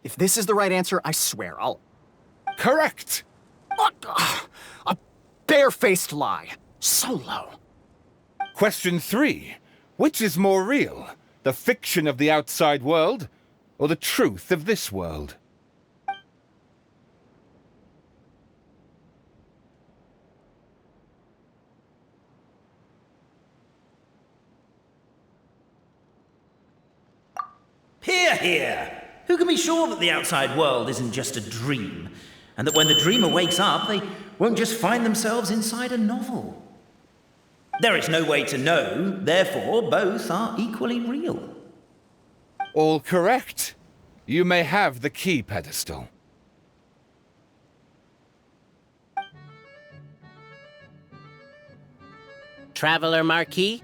If this is the right answer, I swear I'll... Correct! A barefaced lie. So low. Question 3. Which is more real? The fiction of the outside world, or the truth of this world? Hear, hear! Who can be sure that the outside world isn't just a dream, and that when the dreamer wakes up, they won't just find themselves inside a novel? There is no way to know, therefore both are equally real. All correct. You may have the key pedestal. Traveler Marquis,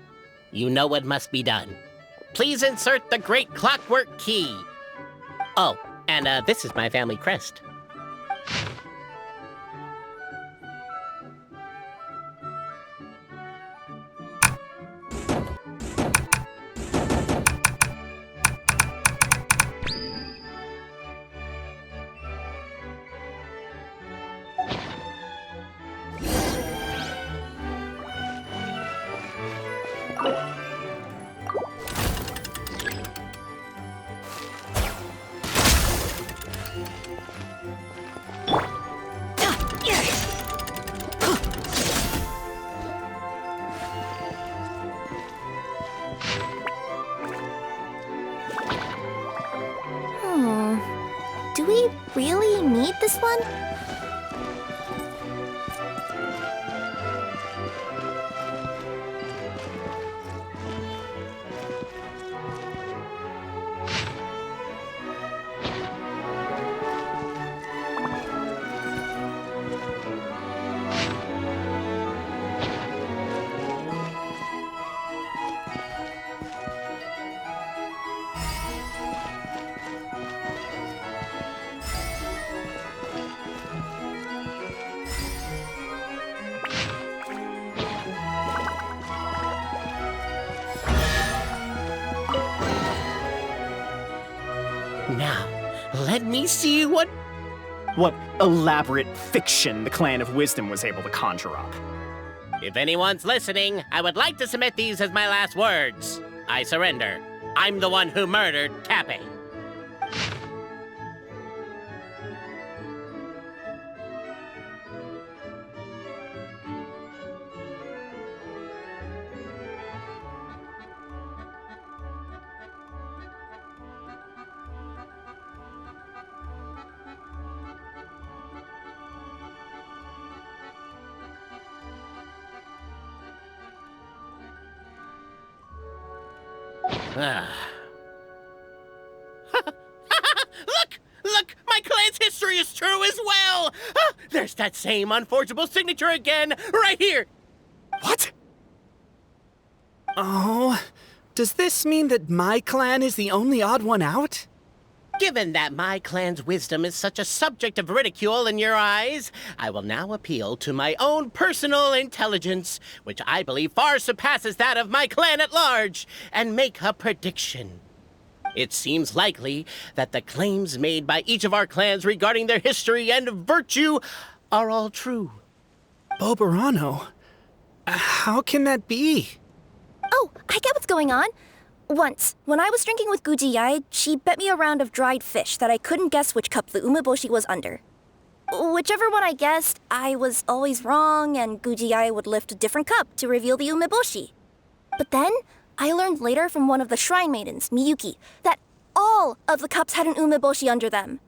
you know what must be done. Please insert the great clockwork key. Oh, and this is my family crest. Do we really need this one? Let me see what elaborate fiction the Clan of Wisdom was able to conjure up. If anyone's listening, I would like to submit these as my last words. I surrender. I'm the one who murdered Cappy. Look! My clan's history is true as well! There's that same unforgeable signature again, right here! What? Oh, does this mean that my clan is the only odd one out? Given that my clan's wisdom is such a subject of ridicule in your eyes, I will now appeal to my own personal intelligence, which I believe far surpasses that of my clan at large, and make a prediction. It seems likely that the claims made by each of our clans regarding their history and virtue are all true. Boberano? How can that be? Oh, I get what's going on. Once, when I was drinking with Gujiyai, she bet me a round of dried fish that I couldn't guess which cup the umeboshi was under. Whichever one I guessed, I was always wrong, and Gujiyai would lift a different cup to reveal the umeboshi. But then, I learned later from one of the shrine maidens, Miyuki, that all of the cups had an umeboshi under them.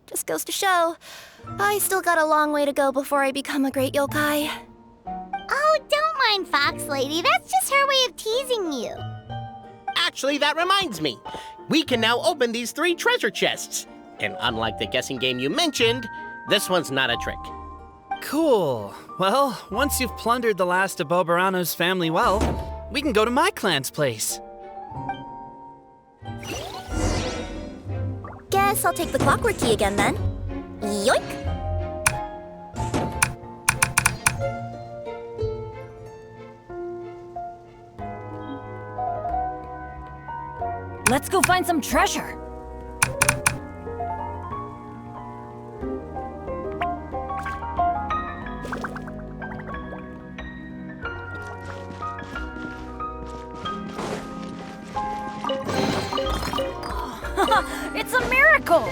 Just goes to show, I still got a long way to go before I become a great yokai. Oh, don't mind Fox Lady. That's just her way of teasing you. Actually, that reminds me. We can now open these 3 treasure chests. And unlike the guessing game you mentioned, this one's not a trick. Cool. Well, once you've plundered the last of Boberano's family wealth, we can go to my clan's place. Guess I'll take the clockwork key again then. Yoink! Let's go find some treasure. It's a miracle!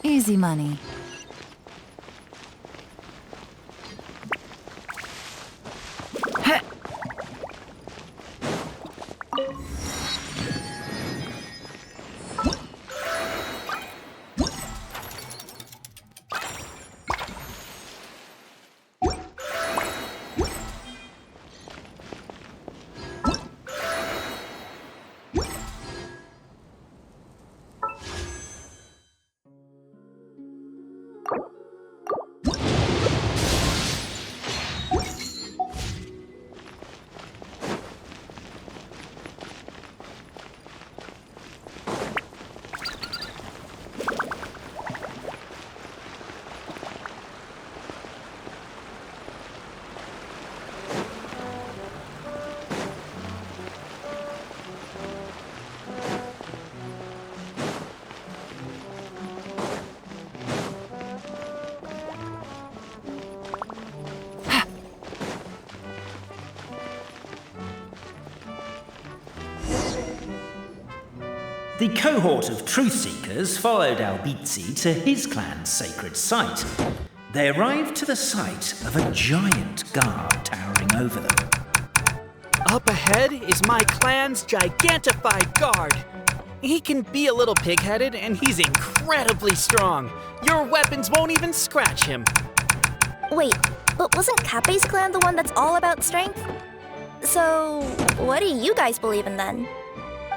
Easy money. The cohort of truth seekers followed Albizzi to his clan's sacred site. They arrived to the site of a giant guard towering over them. Up ahead is my clan's gigantified guard. He can be a little pig-headed, and he's incredibly strong. Your weapons won't even scratch him. Wait, but wasn't Kappei's clan the one that's all about strength? So, what do you guys believe in then?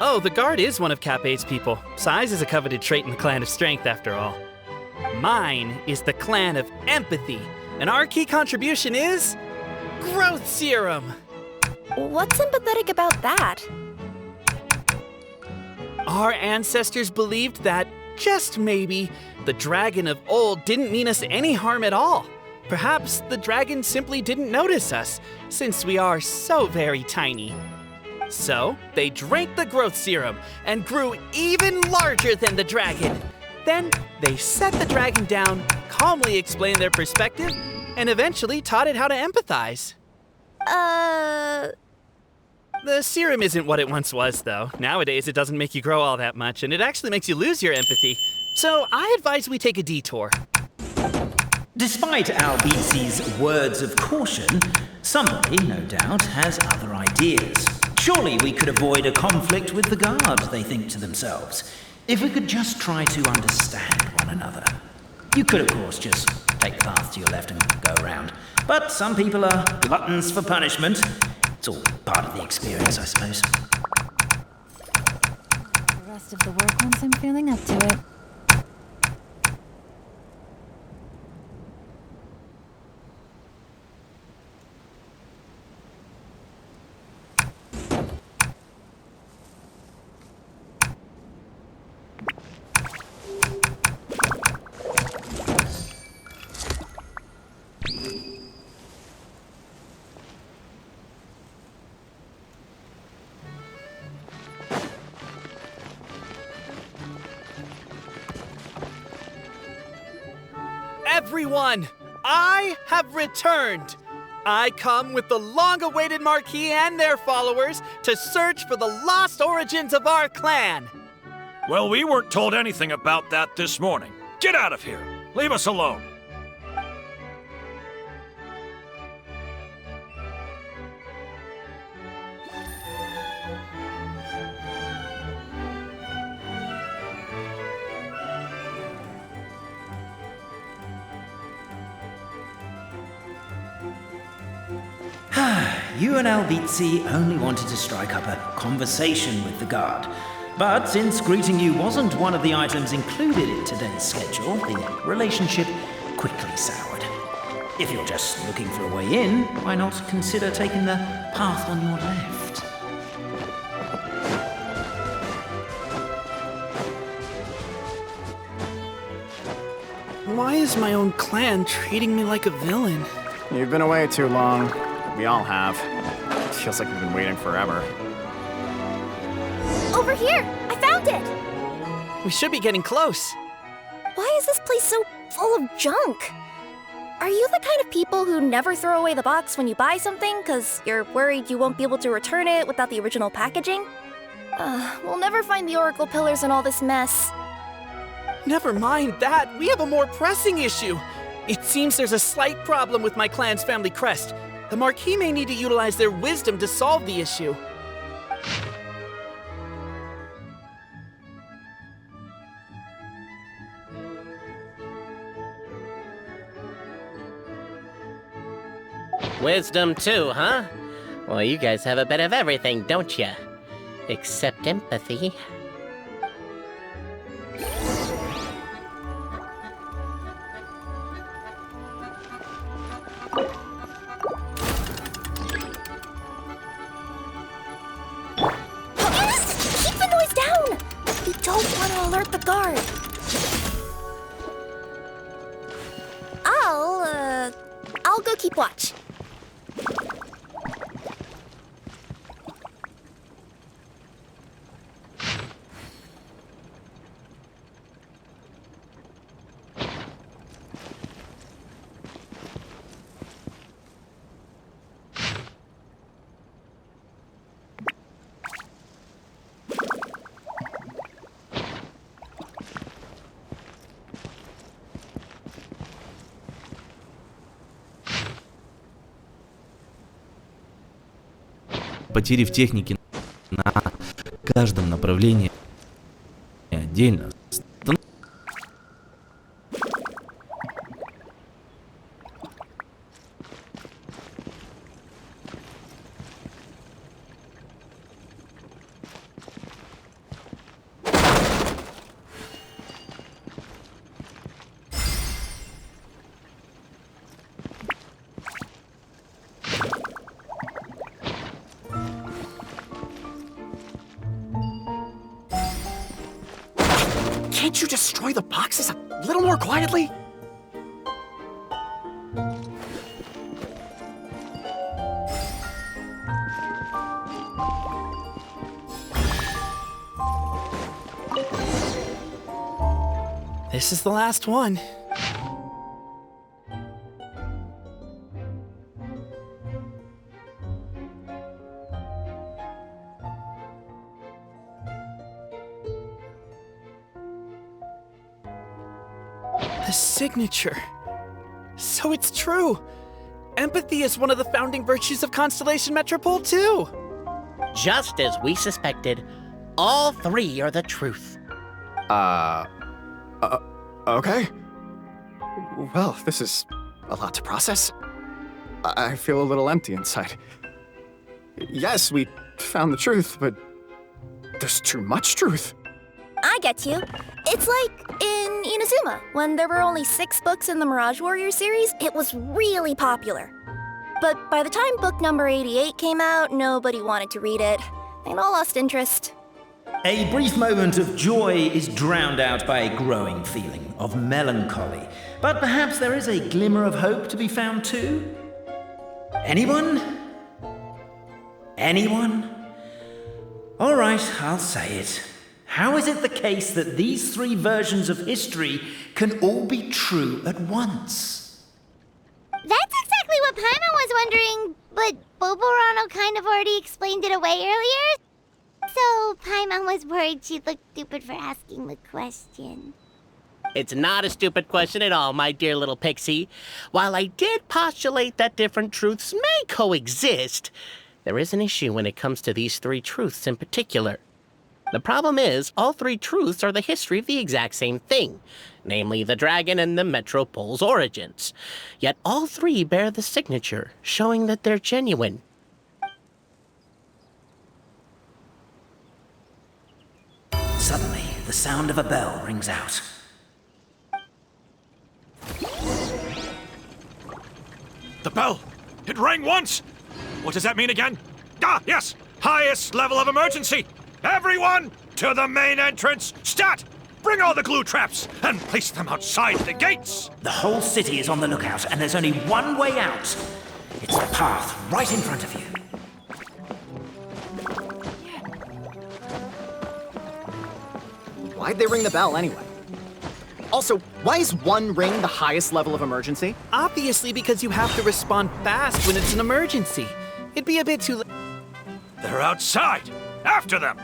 Oh, the guard is one of Kappei's people. Size is a coveted trait in the clan of strength, after all. Mine is the clan of empathy, and our key contribution is growth serum. What's sympathetic about that? Our ancestors believed that, just maybe, the dragon of old didn't mean us any harm at all. Perhaps the dragon simply didn't notice us, since we are so very tiny. So, they drank the growth serum and grew even larger than the dragon. Then, they set the dragon down, calmly explained their perspective, and eventually taught it how to empathize. The serum isn't what it once was, though. Nowadays, it doesn't make you grow all that much, and it actually makes you lose your empathy. So, I advise we take a detour. Despite Albiezi's words of caution, somebody, no doubt, has other ideas. Surely we could avoid a conflict with the guard, they think to themselves, if we could just try to understand one another. You could, of course, just take the path to your left and go around. But some people are gluttons for punishment. It's all part of the experience, I suppose. The rest of the work once I'm feeling up to it. Everyone, I have returned. I come with the long-awaited Marquis and their followers to search for the lost origins of our clan. Well, we weren't told anything about that this morning. Get out of here. Leave us alone. You and Albizzi only wanted to strike up a conversation with the guard. But since greeting you wasn't one of the items included in today's schedule, the relationship quickly soured. If you're just looking for a way in, why not consider taking the path on your left? Why is my own clan treating me like a villain? You've been away too long. We all have. It feels like we've been waiting forever. Over here! I found it! We should be getting close. Why is this place so full of junk? Are you the kind of people who never throw away the box when you buy something because you're worried you won't be able to return it without the original packaging? We'll never find the Oracle Pillars in all this mess. Never mind that. We have a more pressing issue. It seems there's a slight problem with my clan's family crest. The Marquis may need to utilize their wisdom to solve the issue. Wisdom too, huh? Well, you guys have a bit of everything, don't you? Except empathy. Keep the noise down! We don't want to alert the guard. I'll go keep watch. потери в технике на каждом направлении отдельно. Can't you destroy the boxes a little more quietly? This is the last one. The signature. So it's true. Empathy is one of the founding virtues of Constellation Metropole, too. Just as we suspected, all three are the truth. Okay. Well, this is a lot to process. I feel a little empty inside. Yes, we found the truth, but there's too much truth. I get you. It's like in Inazuma, when there were only 6 books in the Mirage Warrior series, it was really popular. But by the time book number 88 came out, nobody wanted to read it. They'd all lost interest. A brief moment of joy is drowned out by a growing feeling of melancholy. But perhaps there is a glimmer of hope to be found too? Anyone? Anyone? All right, I'll say it. How is it the case that these 3 versions of history can all be true at once? That's exactly what Paimon was wondering, but Boborano kind of already explained it away earlier. So Paimon was worried she'd look stupid for asking the question. It's not a stupid question at all, my dear little pixie. While I did postulate that different truths may coexist, there is an issue when it comes to these 3 truths in particular. The problem is, all 3 truths are the history of the exact same thing, namely the dragon and the Metropole's origins. Yet all 3 bear the signature, showing that they're genuine. Suddenly, the sound of a bell rings out. The bell! It rang once! What does that mean again? Ah, yes! Highest level of emergency! Everyone, to the main entrance! Stat! Bring all the glue traps and place them outside the gates! The whole city is on the lookout, and there's only one way out. It's the path right in front of you. Why'd they ring the bell anyway? Also, why is 1 ring the highest level of emergency? Obviously because you have to respond fast when it's an emergency. It'd be a bit too late. They're outside! After them!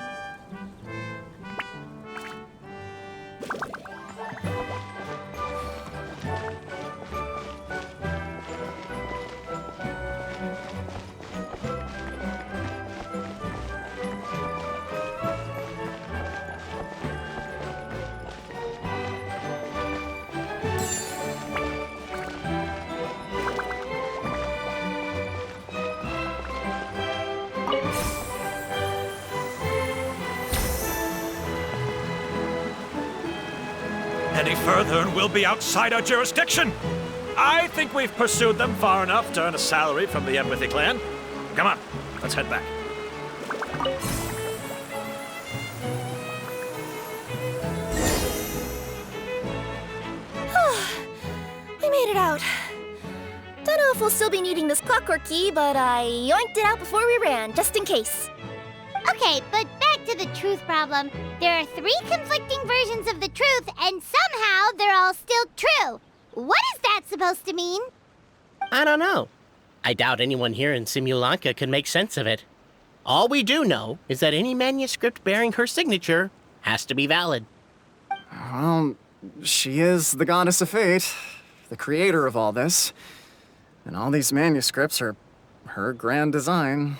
Any further and we'll be outside our jurisdiction. I think we've pursued them far enough to earn a salary from the Empathy Clan. Come on, let's head back. We made it out. Don't know if we'll still be needing this clockwork key, but I yoinked it out before we ran, just in case. Okay, but back to the truth problem. There are 3 conflicting versions of the truth, and somehow they're all still true. What is that supposed to mean? I don't know. I doubt anyone here in Simulanka could make sense of it. All we do know is that any manuscript bearing her signature has to be valid. Well, she is the goddess of fate, the creator of all this. And all these manuscripts are her grand design.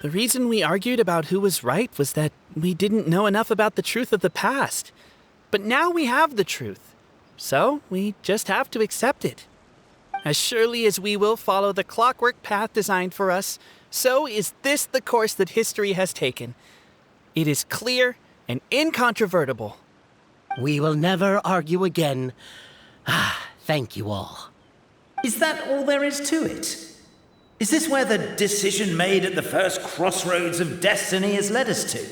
The reason we argued about who was right was that we didn't know enough about the truth of the past. But now we have the truth. So we just have to accept it. As surely as we will follow the clockwork path designed for us, so is this the course that history has taken. It is clear and incontrovertible. We will never argue again. Thank you all. Is that all there is to it? Is this where the decision made at the first crossroads of destiny has led us to?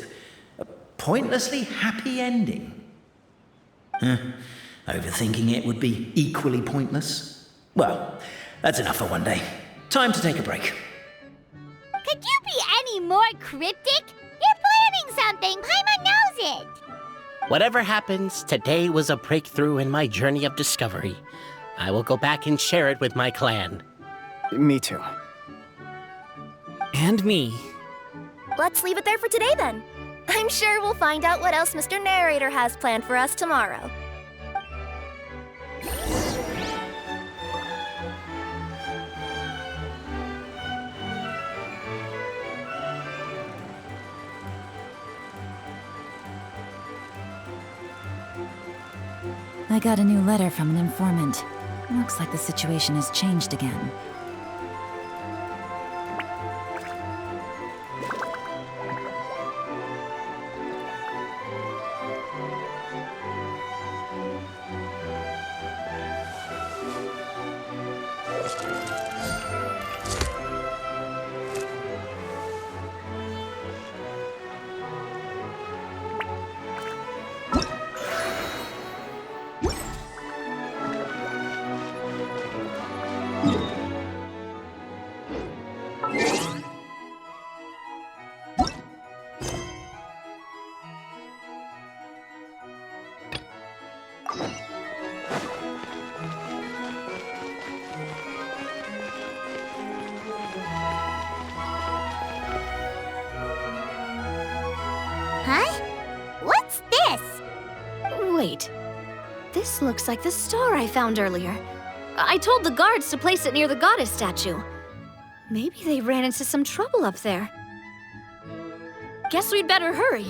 A pointlessly happy ending? Overthinking it would be equally pointless. Well, that's enough for one day. Time to take a break. Could you be any more cryptic? You're planning something. Paimon knows it. Whatever happens, today was a breakthrough in my journey of discovery. I will go back and share it with my clan. Me too. And me. Let's leave it there for today then. I'm sure we'll find out what else Mr. Narrator has planned for us tomorrow. I got a new letter from an informant. Looks like the situation has changed again. Huh? What's this? Wait. This looks like the star I found earlier. I told the guards to place it near the goddess statue. Maybe they ran into some trouble up there. Guess we'd better hurry.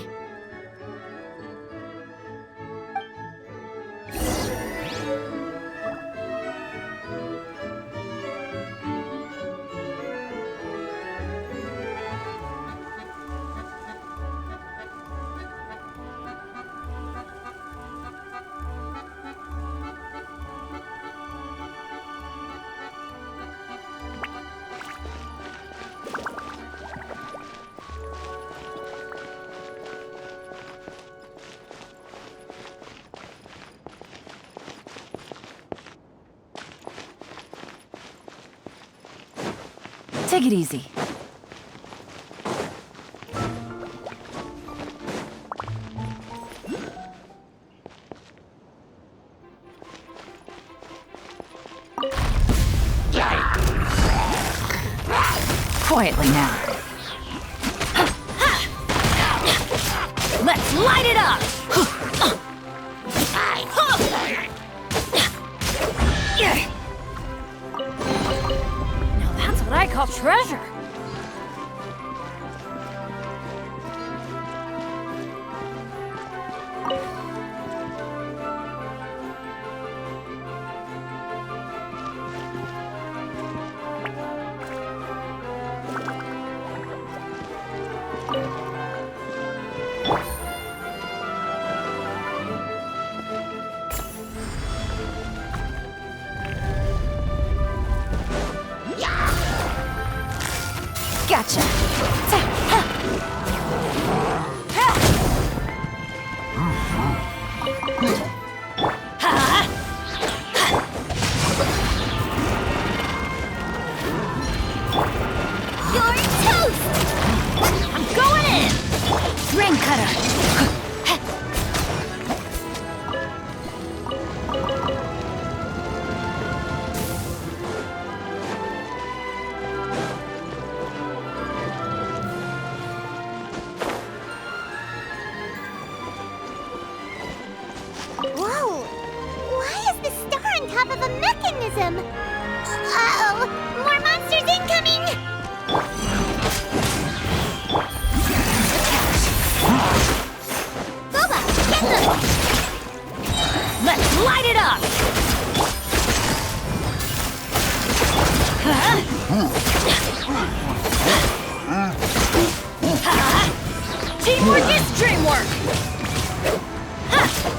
Take it easy. Quietly now. Let's light it up! Now that's what I call treasure. Gotcha. You're toast! I'm going in! Ring cutter! Whoa! Why is the star on top of a mechanism? Uh-oh! More monsters incoming!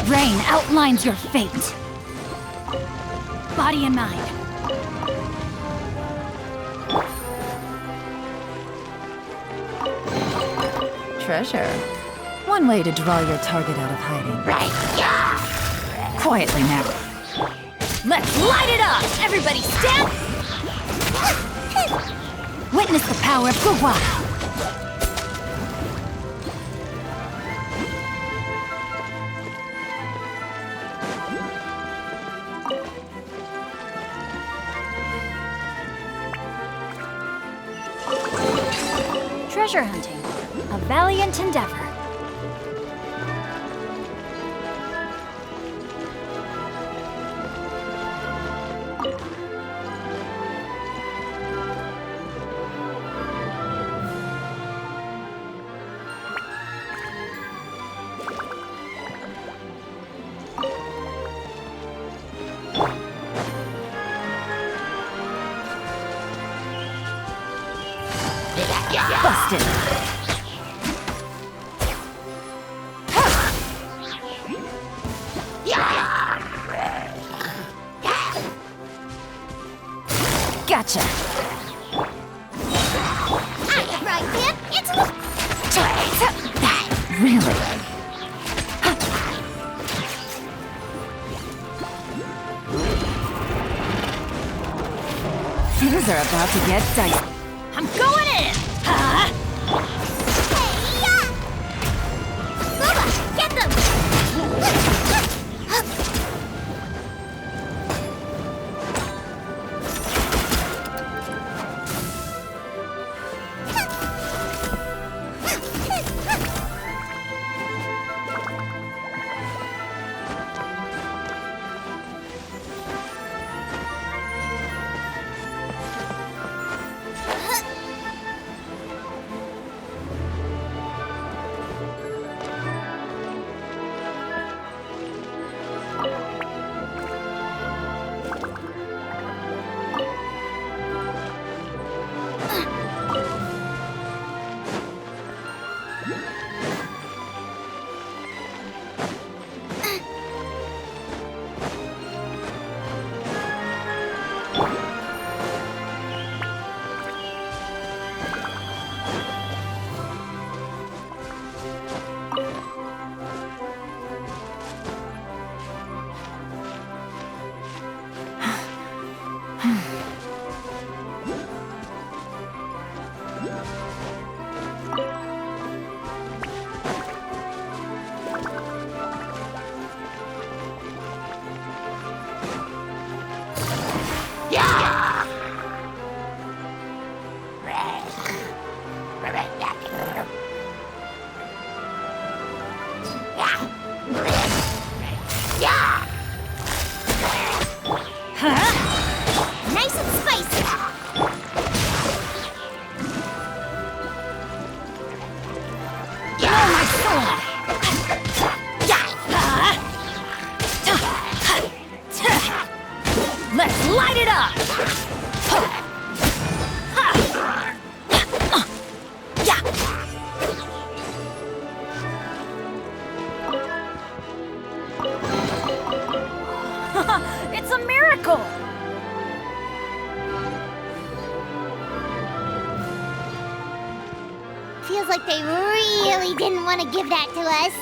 rain outlines your fate. Body and mind. Treasure. One way to draw your target out of hiding. Right. Quietly now. Let's light it up! Everybody stand! Witness the power of Gua. Treasure hunting. A valiant endeavor. Busted. Gotcha. Right, Pip? It's Really? Things are about to get dicey. I'm going in! Huh? Bubba, get them! Nice and spicy! Oh, my sword! Let's light it up! It's a miracle! Feels like they really didn't want to give that to us.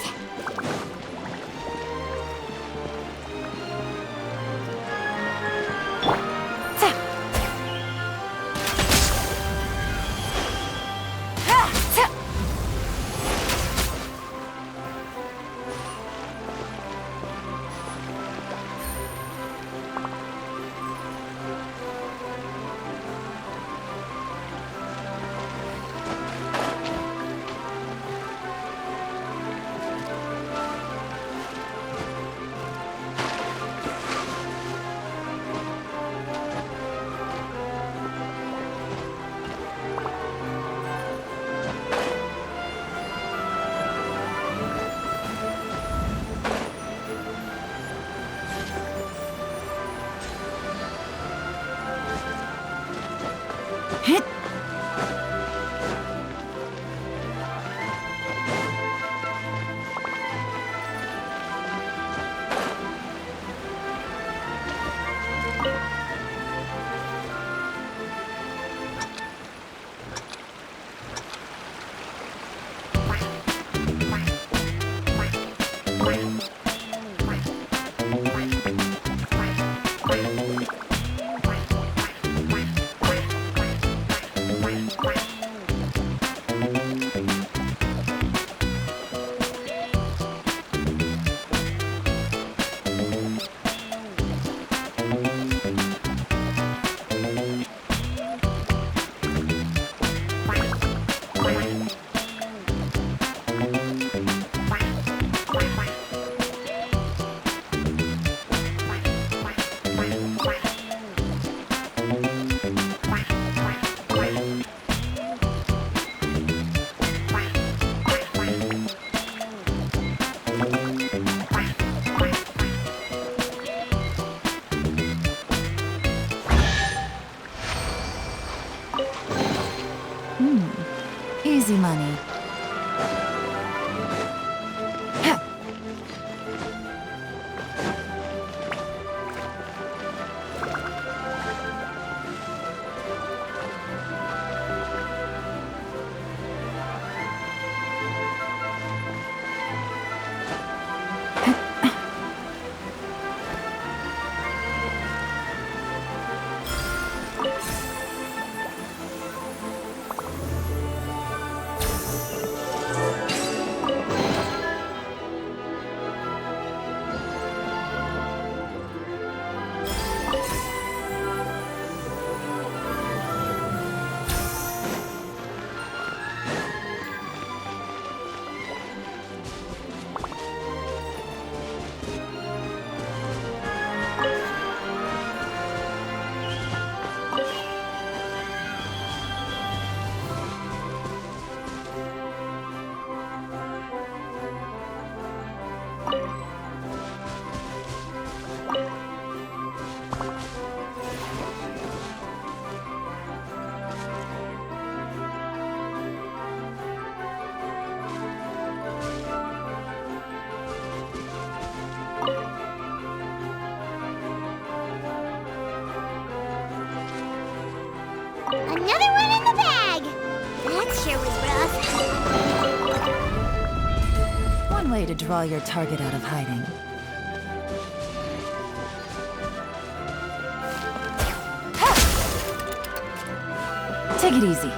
One way to draw your target out of hiding. Take it easy.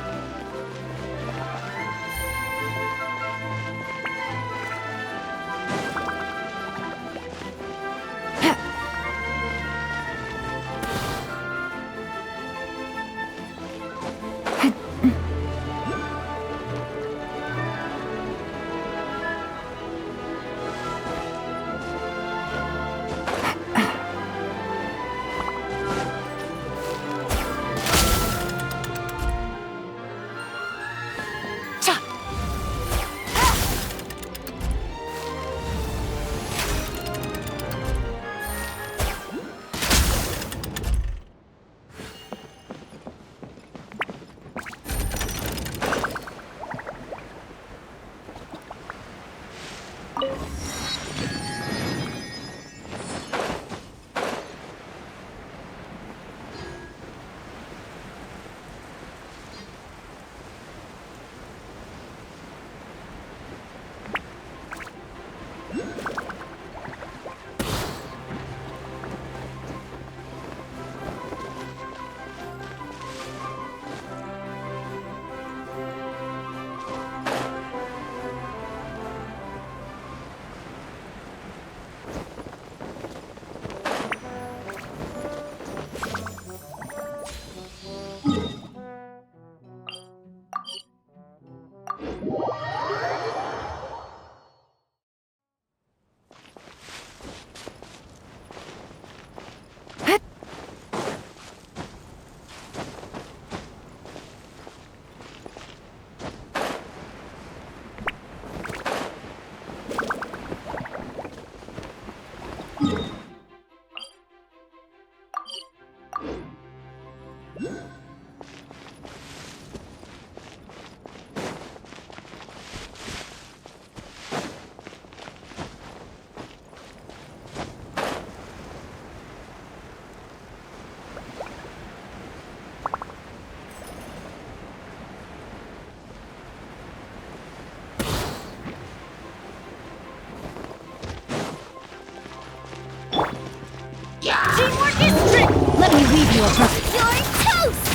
Teamwork is trick! Let me leave you a present. You're toast!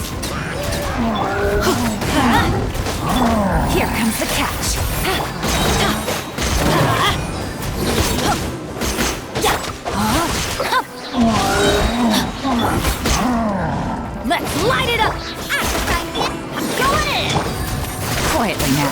Here comes the catch. Let's light it up! I'm going in! Quietly now.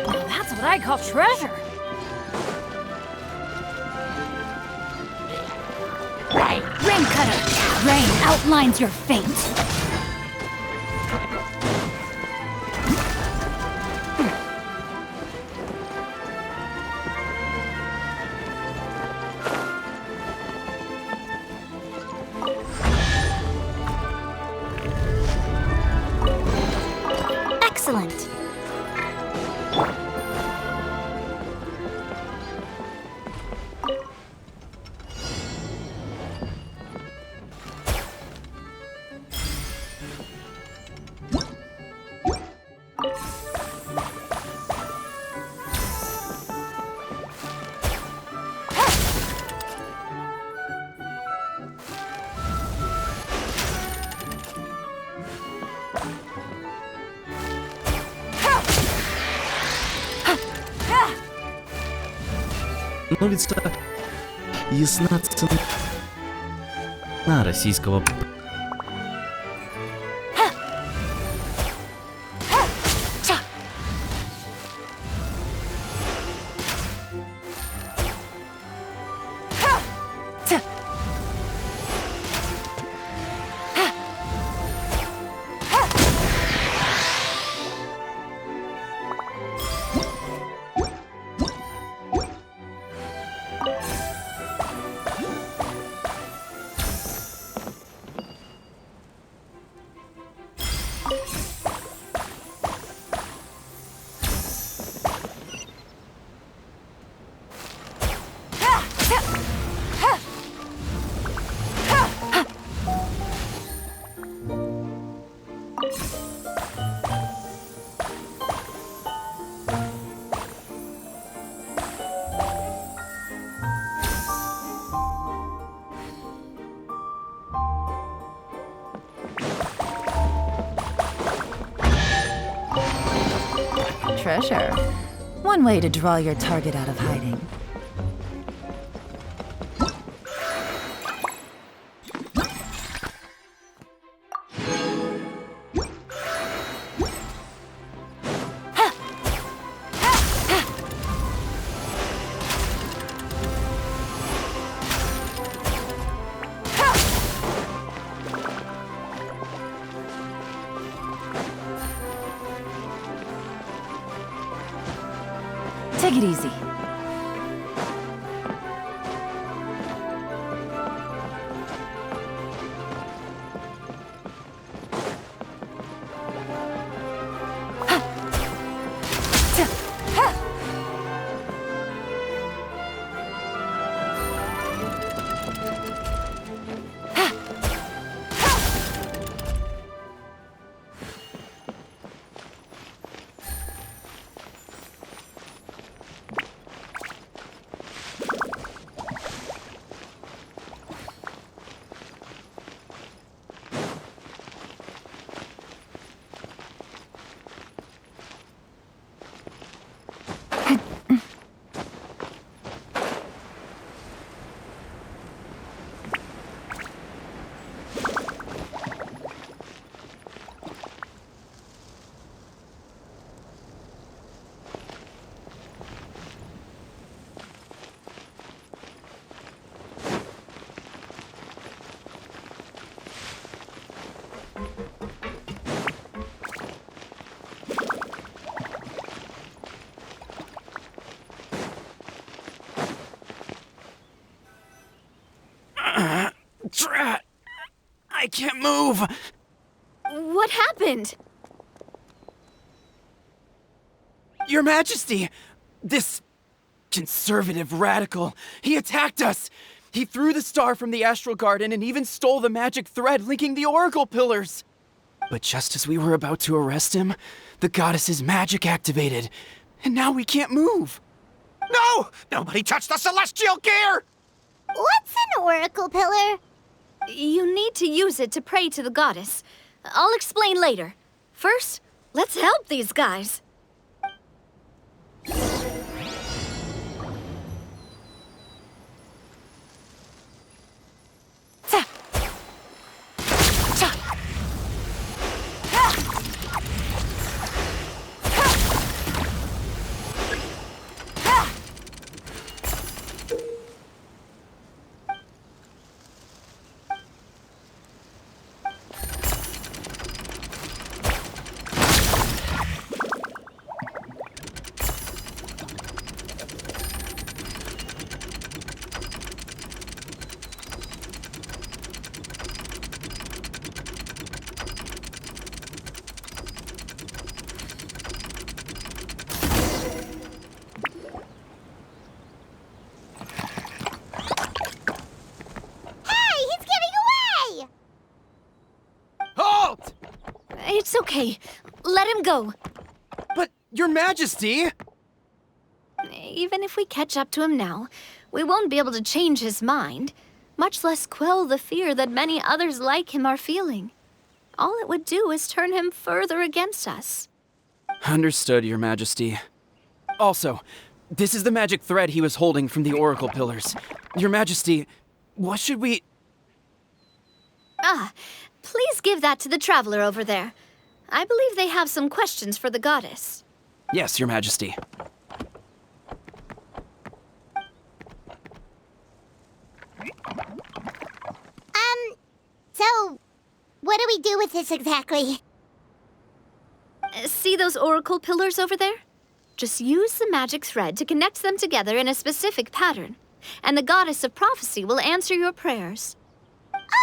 Now that's what I call treasure! Rain cutter! Rain outlines your fate! Excellent! Но ведь ясна цена российского. treasure. One way to draw your target out of hiding. Take it easy. Drat! I can't move! What happened? Your Majesty! This conservative radical, he attacked us! He threw the star from the Astral Garden and even stole the magic thread linking the Oracle Pillars! But just as we were about to arrest him, the goddess's magic activated, and now we can't move! No! Nobody touched the celestial gear! What's an oracle pillar? You need to use it to pray to the goddess. I'll explain later. First, let's help these guys. It's okay. Let him go. But, Your Majesty! Even if we catch up to him now, we won't be able to change his mind, much less quell the fear that many others like him are feeling. All it would do is turn him further against us. Understood, Your Majesty. Also, this is the magic thread he was holding from the Oracle Pillars. Your Majesty, what should we... Please give that to the traveler over there. I believe they have some questions for the goddess. Yes, Your Majesty. So, what do we do with this exactly? See those oracle pillars over there? Just use the magic thread to connect them together in a specific pattern, and the goddess of prophecy will answer your prayers.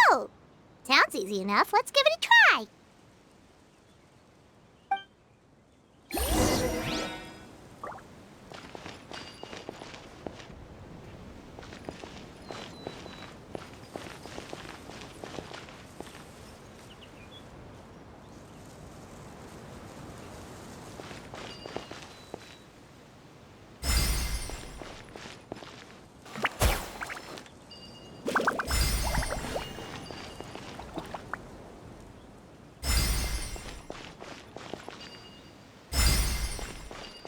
Oh! Sounds easy enough. Let's give it a try.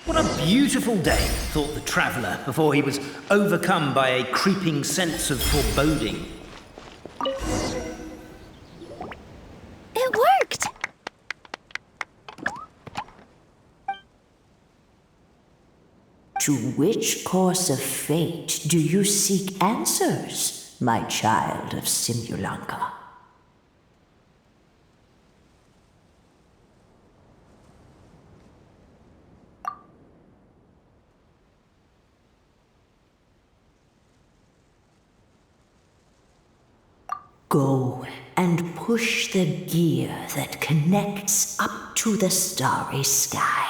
What a beautiful day, thought the traveller, before he was overcome by a creeping sense of foreboding. It worked! To which course of fate do you seek answers, my child of Simulanka? Go and push the gear that connects up to the starry sky.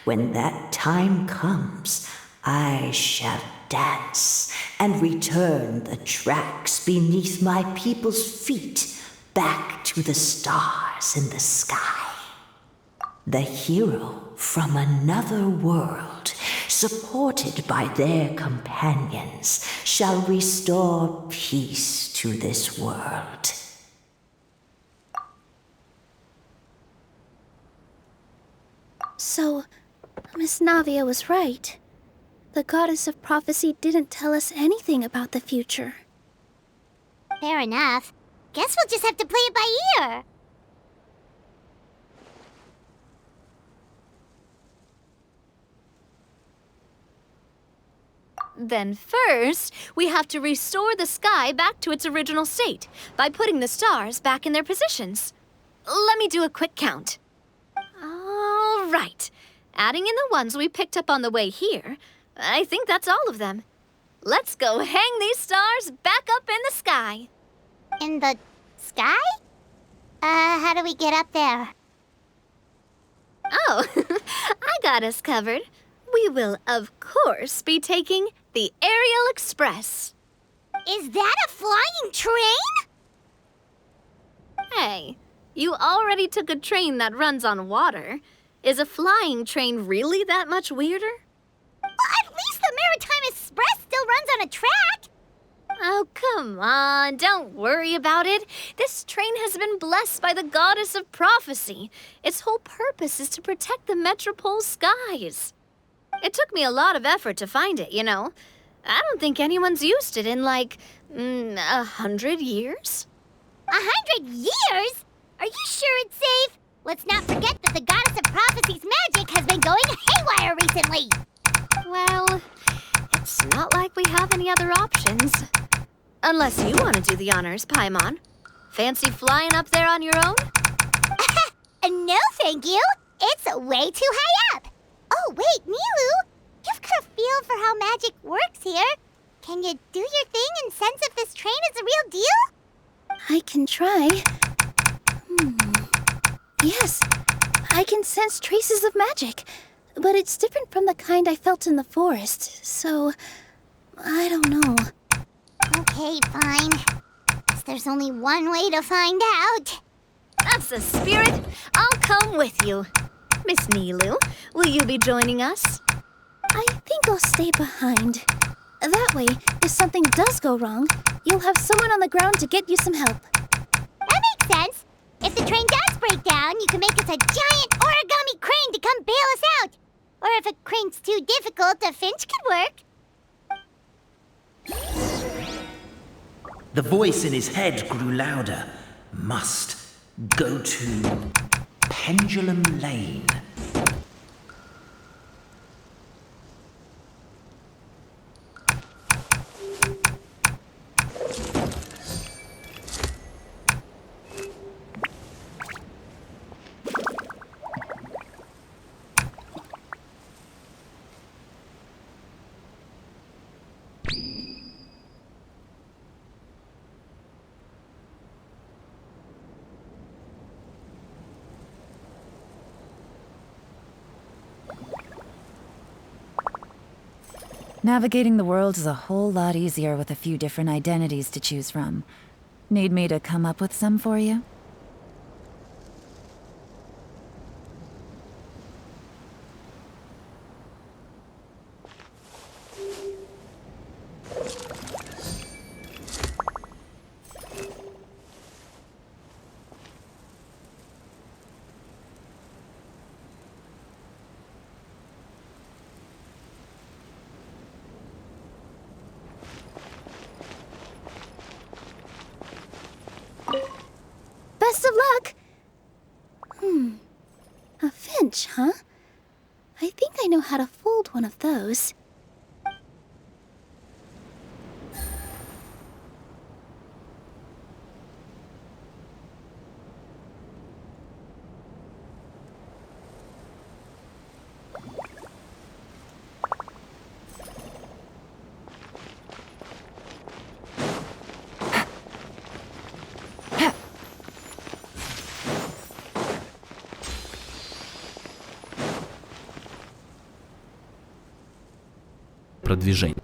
When that time comes, I shall dance and return the tracks beneath my people's feet back to the stars in the sky. The hero from another world, supported by their companions, shall restore peace to this world. So, Miss Navia was right. The goddess of prophecy didn't tell us anything about the future. Fair enough. Guess we'll just have to play it by ear. Then first, we have to restore the sky back to its original state by putting the stars back in their positions. Let me do a quick count. All right. Adding in the ones we picked up on the way here, I think that's all of them. Let's go hang these stars back up in the sky. In the sky? How do we get up there? Oh, I got us covered. We will, of course, be taking the Aerial Express. Is that a flying train? Hey, you already took a train that runs on water. Is a flying train really that much weirder? Well, at least the Maritime Express still runs on a track. Oh, come on, don't worry about it. This train has been blessed by the goddess of prophecy. Its whole purpose is to protect the Metropole skies. It took me a lot of effort to find it, you know. I don't think anyone's used it in, like, 100 years. 100 years? Are you sure it's safe? Let's not forget that the goddess of prophecy's magic has been going haywire recently. Well, it's not like we have any other options. Unless you want to do the honors, Paimon. Fancy flying up there on your own? No, thank you. It's way too high up. Oh, wait, Nilu. You've got a feel for how magic works here. Can you do your thing and sense if this train is a real deal? I can try. Yes, I can sense traces of magic. But it's different from the kind I felt in the forest, so I don't know. Okay, fine. Guess there's only one way to find out. That's the spirit. I'll come with you. Miss Nilu, will you be joining us? I think I'll stay behind. That way, if something does go wrong, you'll have someone on the ground to get you some help. That makes sense. If the train does break down, you can make us a giant origami crane to come bail us out. Or if a crane's too difficult, a finch could work. The voice in his head grew louder. Must go to Pendulum Lane. Navigating the world is a whole lot easier with a few different identities to choose from. Need me to come up with some for you? of luck. A finch, huh? I think I know how to fold one of those. Продвижение.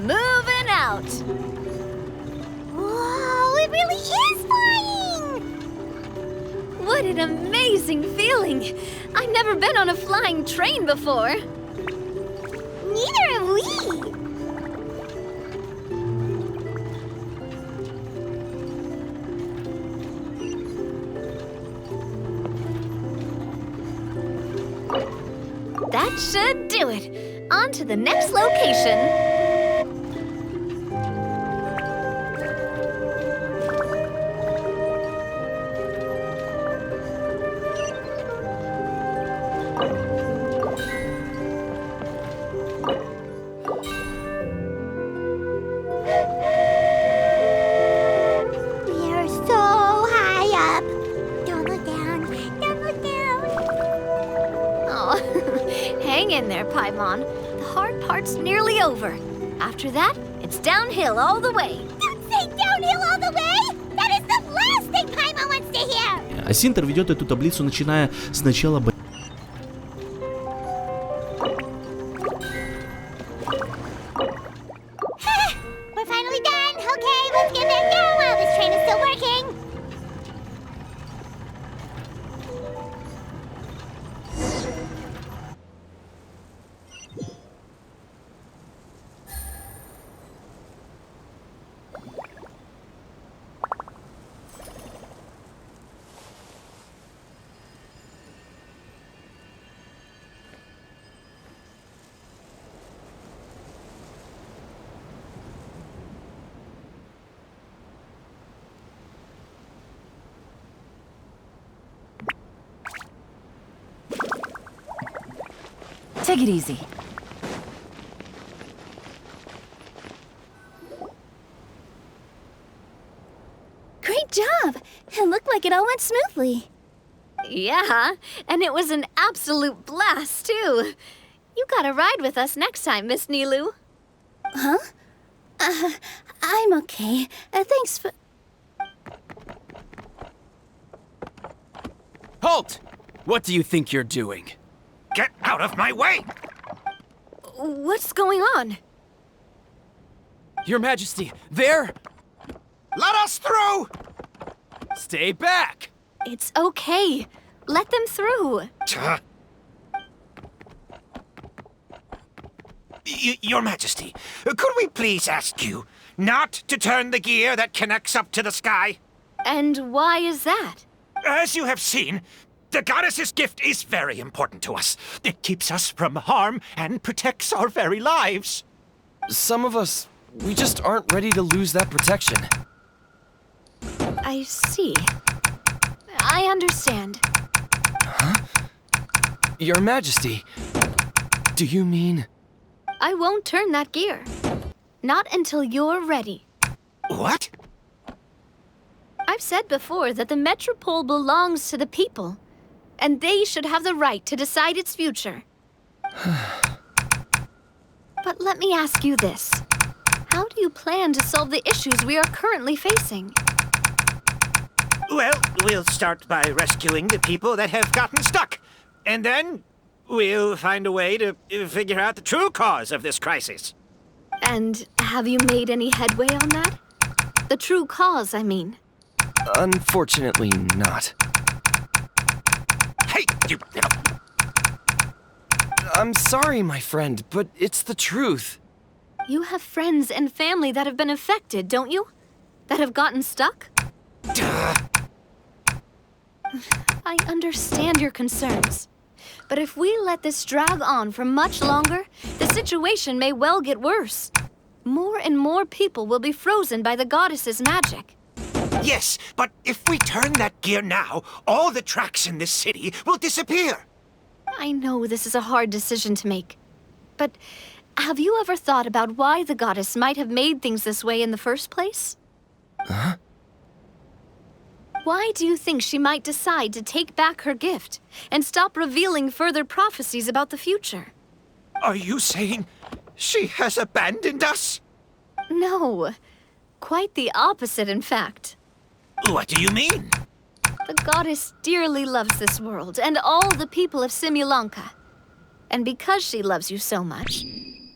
Moving out! Whoa, it really is flying! What an amazing feeling! I've never been on a flying train before. Neither have we! That should do it. On to the next location. Hang in there, Paimon. The hard part's nearly over. After that, it's downhill all the way. Don't say downhill all the way! That is the last thing Paimon wants to hear! А Синтер ведет эту таблицу, начиная с начала боя. We're finally done! Okay, let's get back down while this train is still working! Take it easy. Great job! It looked like it all went smoothly. Yeah, and it was an absolute blast, too. You gotta ride with us next time, Miss Nilu. Huh? I'm okay. Thanks for... Halt! What do you think you're doing? Get out of my way! What's going on? Your Majesty, there! Let us through! Stay back! It's okay. Let them through. Your Majesty, could we please ask you not to turn the gear that connects up to the sky? And why is that? As you have seen, the goddess's gift is very important to us. It keeps us from harm and protects our very lives. Some of us, we just aren't ready to lose that protection. I see. I understand. Huh? Your Majesty, do you mean... I won't turn that gear. Not until you're ready. What? I've said before that the Metropole belongs to the people, and they should have the right to decide its future. But let me ask you this. How do you plan to solve the issues we are currently facing? Well, we'll start by rescuing the people that have gotten stuck. And then we'll find a way to figure out the true cause of this crisis. And have you made any headway on that? The true cause, I mean. Unfortunately not. Hey, you... I'm sorry, my friend, but it's the truth. You have friends and family that have been affected, don't you? That have gotten stuck? I understand your concerns. But if we let this drag on for much longer, the situation may well get worse. More and more people will be frozen by the goddess's magic. Yes, but if we turn that gear now, all the tracks in this city will disappear. I know this is a hard decision to make. But have you ever thought about why the goddess might have made things this way in the first place? Huh? Why do you think she might decide to take back her gift and stop revealing further prophecies about the future? Are you saying she has abandoned us? No. Quite the opposite, in fact. What do you mean? The goddess dearly loves this world and all the people of Simulanka. And because she loves you so much,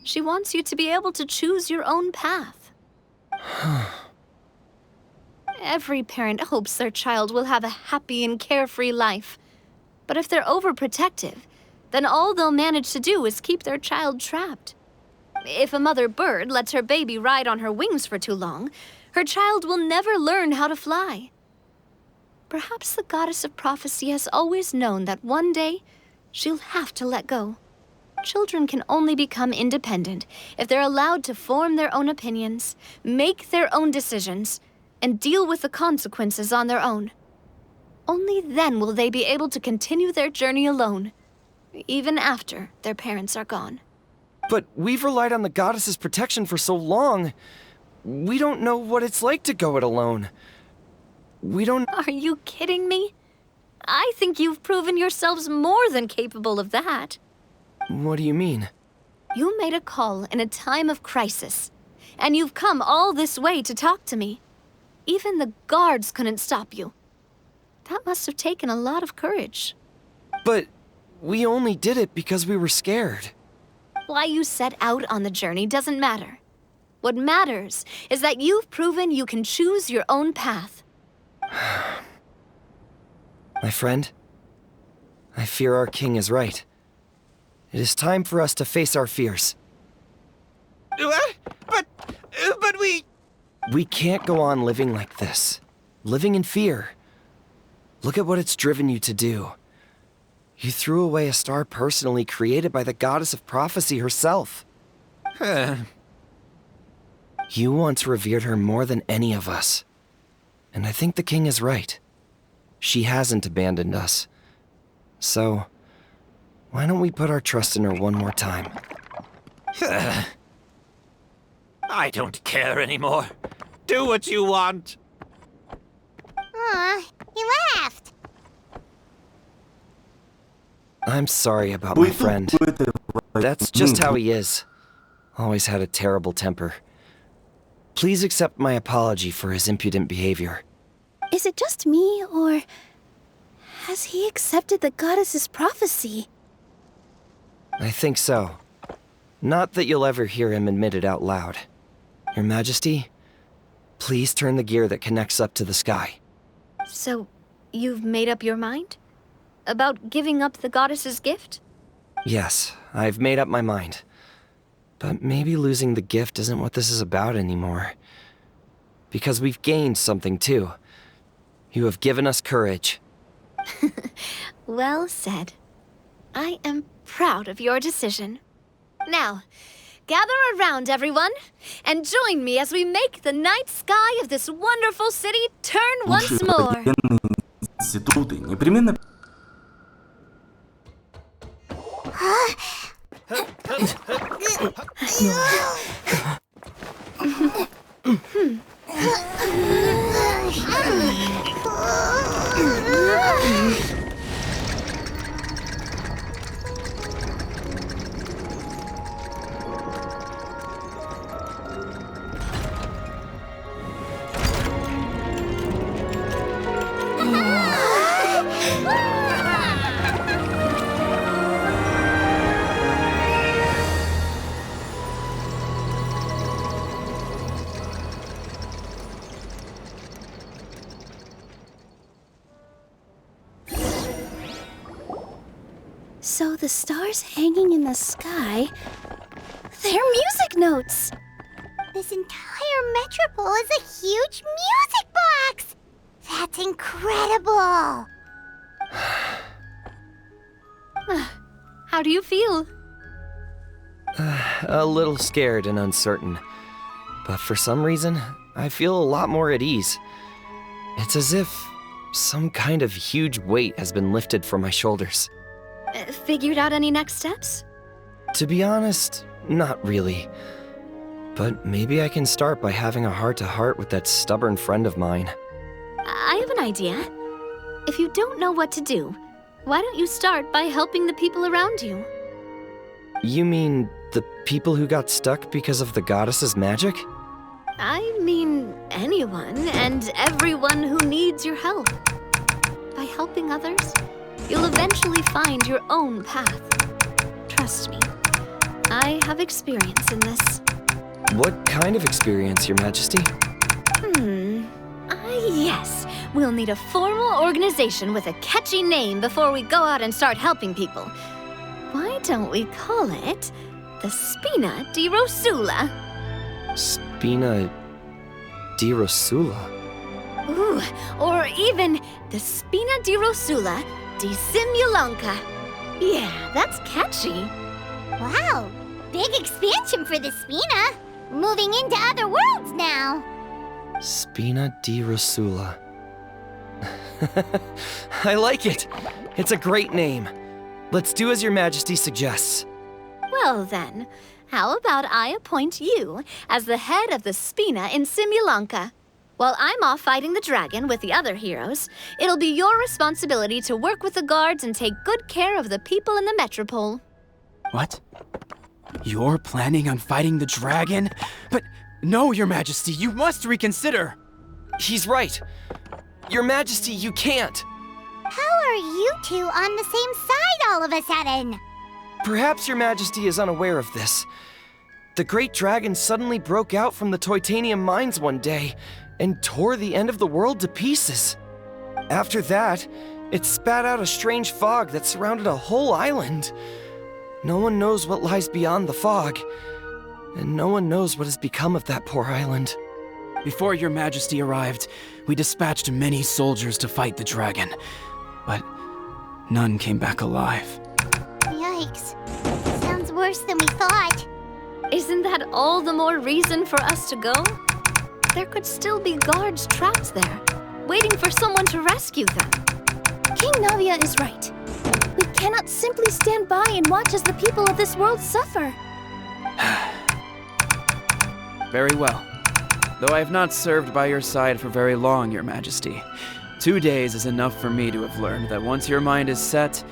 she wants you to be able to choose your own path. Every parent hopes their child will have a happy and carefree life. But if they're overprotective, then all they'll manage to do is keep their child trapped. If a mother bird lets her baby ride on her wings for too long, her child will never learn how to fly. Perhaps the goddess of prophecy has always known that one day she'll have to let go. Children can only become independent if they're allowed to form their own opinions, make their own decisions, and deal with the consequences on their own. Only then will they be able to continue their journey alone, even after their parents are gone. But we've relied on the goddess's protection for so long. We don't know what it's like to go it alone. We don't... Are you kidding me? I think you've proven yourselves more than capable of that. What do you mean? You made a call in a time of crisis, and you've come all this way to talk to me. Even the guards couldn't stop you. That must have taken a lot of courage. But we only did it because we were scared. Why you set out on the journey doesn't matter. What matters is that you've proven you can choose your own path. My friend, I fear our king is right. It is time for us to face our fears. What? But we... We can't go on living like this. Living in fear. Look at what it's driven you to do. You threw away a star personally created by the goddess of prophecy herself. You once revered her more than any of us. And I think the king is right. She hasn't abandoned us. So, why don't we put our trust in her one more time? I don't care anymore. Do what you want. Aw, he laughed. I'm sorry about my friend. That's just how he is. Always had a terrible temper. Please accept my apology for his impudent behavior. Is it just me, or has he accepted the goddess's prophecy? I think so. Not that you'll ever hear him admit it out loud. Your Majesty, please turn the gear that connects up to the sky. So, you've made up your mind? About giving up the goddess's gift? Yes, I've made up my mind. But maybe losing the gift isn't what this is about anymore. Because we've gained something too. You have given us courage. Well said. I am proud of your decision. Now, gather around, everyone, and join me as we make the night sky of this wonderful city turn once more. Институты непременно... stars hanging in the sky, they're music notes. This entire metropole is a huge music box! That's incredible! How do you feel? A little scared and uncertain. But for some reason, I feel a lot more at ease. It's as if some kind of huge weight has been lifted from my shoulders. Figured out any next steps? To be honest, not really. But maybe I can start by having a heart-to-heart with that stubborn friend of mine. I have an idea. If you don't know what to do, why don't you start by helping the people around you? You mean the people who got stuck because of the goddess's magic? I mean anyone and everyone who needs your help. By helping others, you'll eventually find your own path. Trust me, I have experience in this. What kind of experience, Your Majesty? Yes. We'll need a formal organization with a catchy name before we go out and start helping people. Why don't we call it the Spina di Rosula? Spina di Rosula? Ooh, or even the Spina di Rosula di Simulanka. Yeah, that's catchy. Wow, big expansion for the Spina. Moving into other worlds now. Spina di Rosula. I like it. It's a great name. Let's do as Your Majesty suggests. Well then, how about I appoint you as the head of the Spina in Simulanka? While I'm off fighting the dragon with the other heroes, it'll be your responsibility to work with the guards and take good care of the people in the metropole. What? You're planning on fighting the dragon? But no, Your Majesty, you must reconsider. He's right. Your Majesty, you can't. How are you two on the same side all of a sudden? Perhaps Your Majesty is unaware of this. The great dragon suddenly broke out from the Titanium mines one day and tore the end of the world to pieces. After that, it spat out a strange fog that surrounded a whole island. No one knows what lies beyond the fog, and no one knows what has become of that poor island. Before Your Majesty arrived, we dispatched many soldiers to fight the dragon, but none came back alive. Yikes. Sounds worse than we thought. Isn't that all the more reason for us to go? There could still be guards trapped there, waiting for someone to rescue them. King Navia is right. We cannot simply stand by and watch as the people of this world suffer. Very well. Though I have not served by your side for very long, Your Majesty. 2 days is enough for me to have learned that once your mind is set,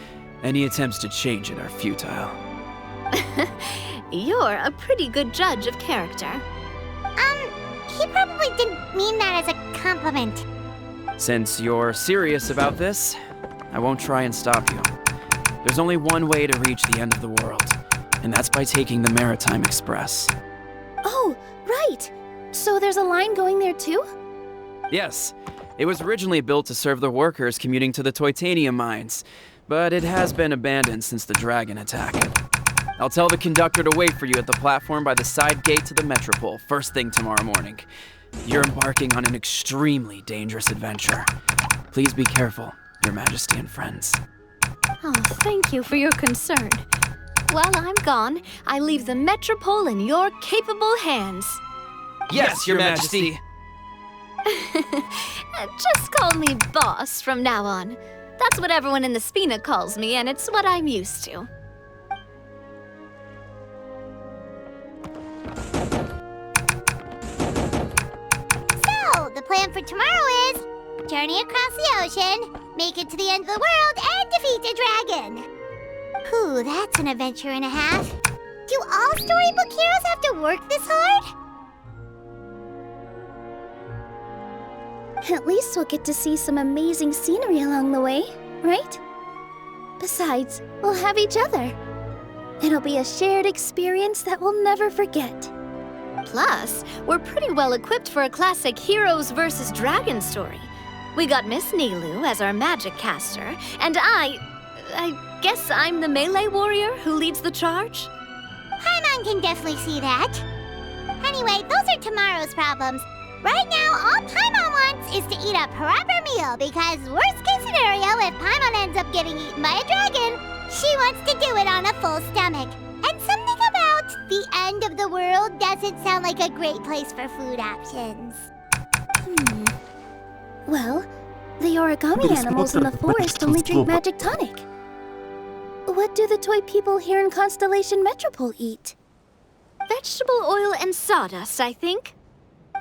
any attempts to change it are futile. You're a pretty good judge of character. He probably didn't mean that as a compliment. Since you're serious about this, I won't try and stop you. There's only one way to reach the end of the world, and that's by taking the Maritime Express. Oh, right! So there's a line going there too? Yes, it was originally built to serve the workers commuting to the Titanium mines, but it has been abandoned since the dragon attack. I'll tell the conductor to wait for you at the platform by the side gate to the Metropole first thing tomorrow morning. You're embarking on an extremely dangerous adventure. Please be careful, Your Majesty and friends. Oh, thank you for your concern. While I'm gone, I leave the Metropole in your capable hands. Yes, Your Majesty. Just call me boss from now on. That's what everyone in the Spina calls me, and it's what I'm used to. So, the plan for tomorrow is journey across the ocean, make it to the end of the world, and defeat a dragon. Whew, that's an adventure and a half. Do all storybook heroes have to work this hard? At least we'll get to see some amazing scenery along the way, right? Besides, we'll have each other. It'll be a shared experience that we'll never forget. Plus, we're pretty well equipped for a classic heroes versus dragon story. We got Miss Nilu as our magic caster, and I guess I'm the melee warrior who leads the charge? Paimon can definitely see that. Anyway, those are tomorrow's problems. Right now, all Paimon wants is to eat a proper meal, because worst case scenario, if Paimon ends up getting eaten by a dragon, she wants to do it on a full stomach. And something about the end of the world doesn't sound like a great place for food options. Well, the origami animals in the forest only drink magic tonic. What do the toy people here in Constellation Metropole eat? Vegetable oil and sawdust, I think. No!